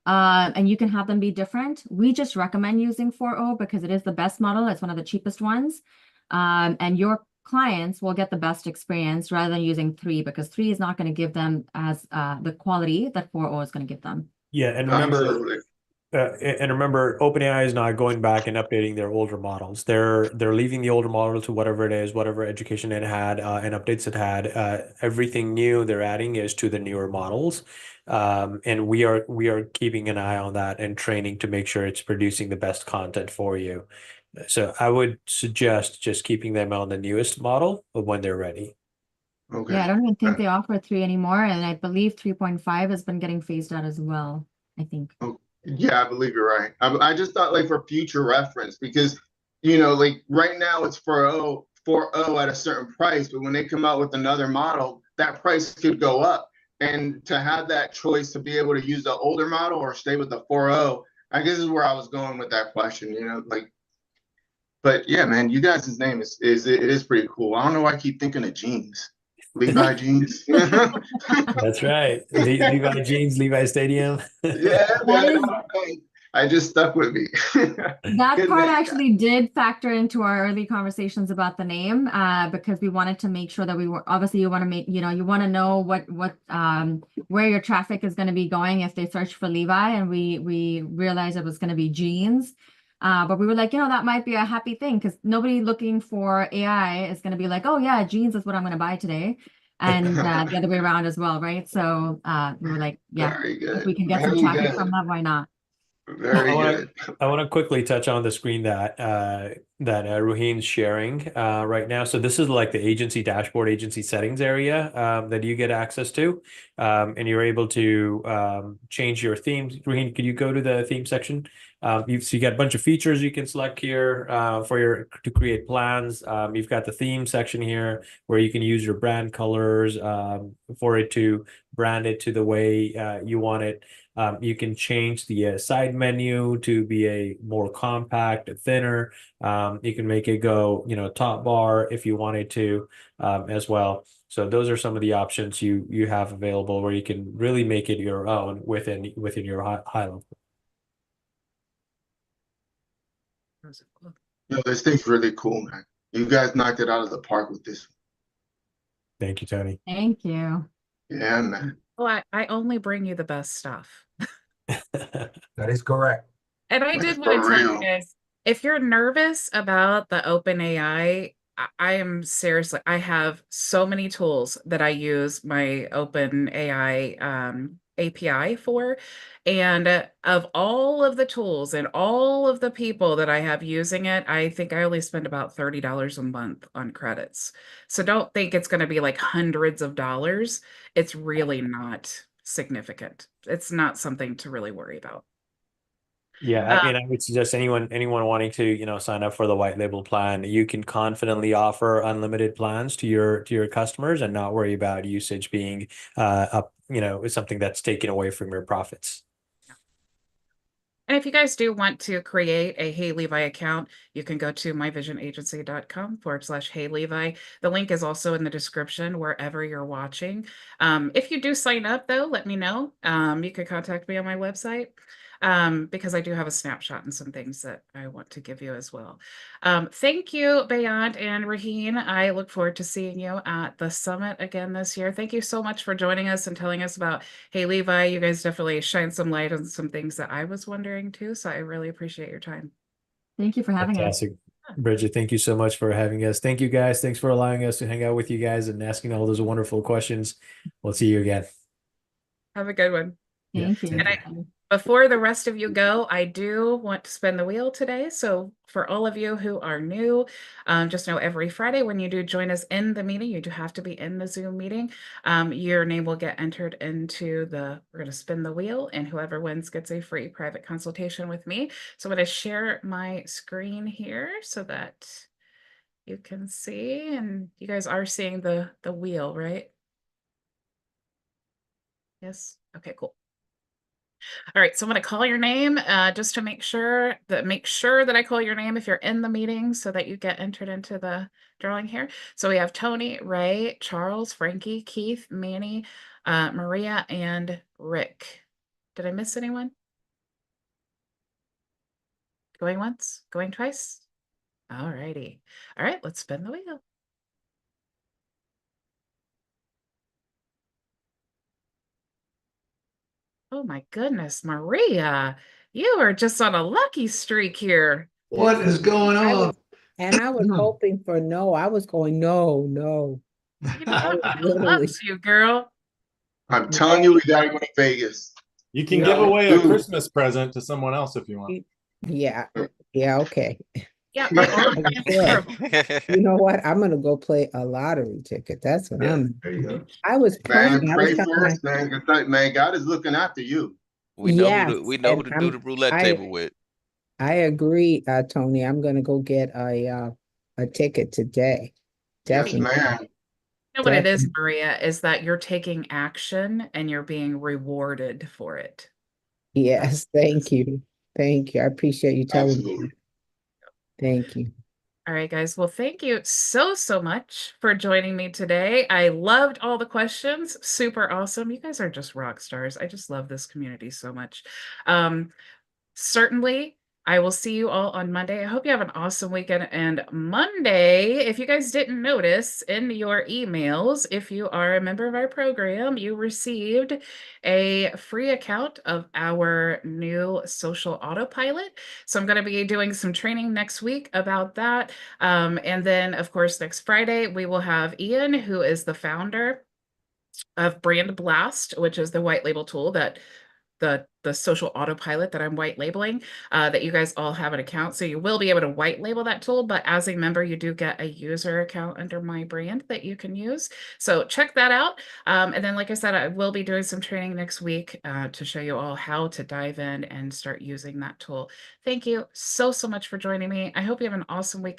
And you can have them be different. We just recommend using 4.0 because it is the best model. It's one of the cheapest ones. And your clients will get the best experience rather than using 3 because 3 is not going to give them as the quality that 4.0 is going to give them. Yeah, and remember, OpenAI is not going back and updating their older models. They're leaving the older model to whatever it is, whatever education it had and updates it had. Everything new they're adding is to the newer models, and we are keeping an eye on that and training to make sure it's producing the best content for you. So I would suggest just keeping them on the newest model when they're ready. Okay. Yeah, I don't even think they offer 3 anymore, and I believe 3.5 has been getting phased out as well, I think. Oh, yeah, I believe you're right. I just thought like for future reference because like right now it's 4.0 at a certain price, but when they come out with another model, that price could go up. And to have that choice to be able to use the older model or stay with the 4.0, I guess is where I was going with that question. But yeah, man, you guys' name it is pretty cool. I don't know why I keep thinking of jeans. Levi jeans. That's right. Levi jeans, Levi Stadium. Yeah, man. I just stuck with me. That Good part name, actually did factor into our early conversations about the name, because we wanted to make sure that we were obviously you want to make, you want to know what where your traffic is going to be going if they search for Levi, and we realized it was going to be jeans. But we were like, that might be a happy thing because nobody looking for AI is going to be like, oh yeah, jeans is what I'm going to buy today. And the other way around as well, right? So we were like, yeah, Very good. if we can get some Very traffic good. from that, why not? Very good. I want to quickly touch on the screen that Ruheen's sharing right now. So this is like the agency dashboard, agency settings area that you get access to, and you're able to change your themes. Ruheen, could you go to the theme section? So you got a bunch of features you can select here to create plans. You've got the theme section here where you can use your brand colors for it to brand it to the way you want it. You can change the side menu to be a more compact, thinner. You can make it go, top bar if you wanted to, as well. So those are some of the options you have available where you can really make it your own within your high level. Yo, this thing's really cool, man. You guys knocked it out of the park with this. Thank you, Tony. Thank you. Yeah, man. Well, I only bring you the best stuff. That is correct. And I Like, did for want to tell you real. guys, if you're nervous about the OpenAI, I am seriously, I have so many tools that I use my OpenAI API for. And of all of the tools and all of the people that I have using it, I think I only spend about $30 a month on credits. So don't think it's going to be like hundreds of dollars. It's really not significant. It's not something to really worry about. Yeah, Um, and I would suggest anyone wanting to, sign up for the white label plan, you can confidently offer unlimited plans to your customers and not worry about usage being up, something that's taken away from your profits. And if you guys do want to create a Hey Levi account, you can go to myvisionagency.com/Hey Levi. The link is also in the description wherever you're watching. If you do sign up, though, let me know. You can contact me on my website because I do have a snapshot and some things that I want to give you as well. Thank you, Beant and Ruheene. I look forward to seeing you at the summit again this year. Thank you so much for joining us and telling us about Hey Levi. You guys definitely shine some light on some things that I was wondering too. So I really appreciate your time. Thank you for having us. Fantastic. Bridget, thank you so much for having us. Thank you guys. Thanks for allowing us to hang out with you guys and asking all those wonderful questions. We'll see you again. Have a good one. Thank you. And before the rest of you go, I do want to spin the wheel today. So for all of you who are new, just know every Friday when you do join us in the meeting, you do have to be in the Zoom meeting. Your name will get entered into we're going to spin the wheel, and whoever wins gets a free private consultation with me. So I'm going to share my screen here so that you can see, and you guys are seeing the wheel, right? Yes. Okay, cool. All right, so I'm going to call your name just to make sure that I call your name if you're in the meeting so that you get entered into the drawing here. So we have Tony, Ray, Charles, Frankie, Keith, Manny, Maria, and Rick. Did I miss anyone? Going once? Going twice? All righty. All right, let's spin the wheel. Oh my goodness, Maria, you are just on a lucky streak here. What is going on? I was hoping for no. I was going, no. You know, I was it literally, loves you, girl. I'm telling you, we gotta go to Vegas. You can Yeah. give away a Dude. Christmas present to someone else if you want. yeah, okay. Yeah, we are Yeah. You know what? I'm gonna go play a lottery ticket. That's what I'm. There you go. I was praying. Man, I was pray telling for my, us, man. It's like, man, God is looking after you. We know yes, who and to do the roulette table with. I agree, Tony. I'm gonna go get a ticket today. Yes, Definitely. man. You know what it is, Definitely. Maria, is that you're taking action and you're being rewarded for it. Yes, thank you. Thank you. I appreciate you telling me. Absolutely. Thank you. All right, guys. Well, thank you so much for joining me today. I loved all the questions. Super awesome. You guys are just rock stars. I just love this community so much. Certainly, I will see you all on Monday. I hope you have an awesome weekend. And Monday, if you guys didn't notice in your emails, if you are a member of our program, you received a free account of our new social autopilot. So I'm going to be doing some training next week about that. And then, of course, next Friday, we will have Ian, who is the founder of Brand Blast, which is the white label tool that the social autopilot that I'm white labeling, that you guys all have an account. So you will be able to white label that tool, but as a member, you do get a user account under my brand that you can use. So check that out. And then, like I said, I will be doing some training next week to show you all how to dive in and start using that tool. Thank you so much for joining me. I hope you have an awesome week.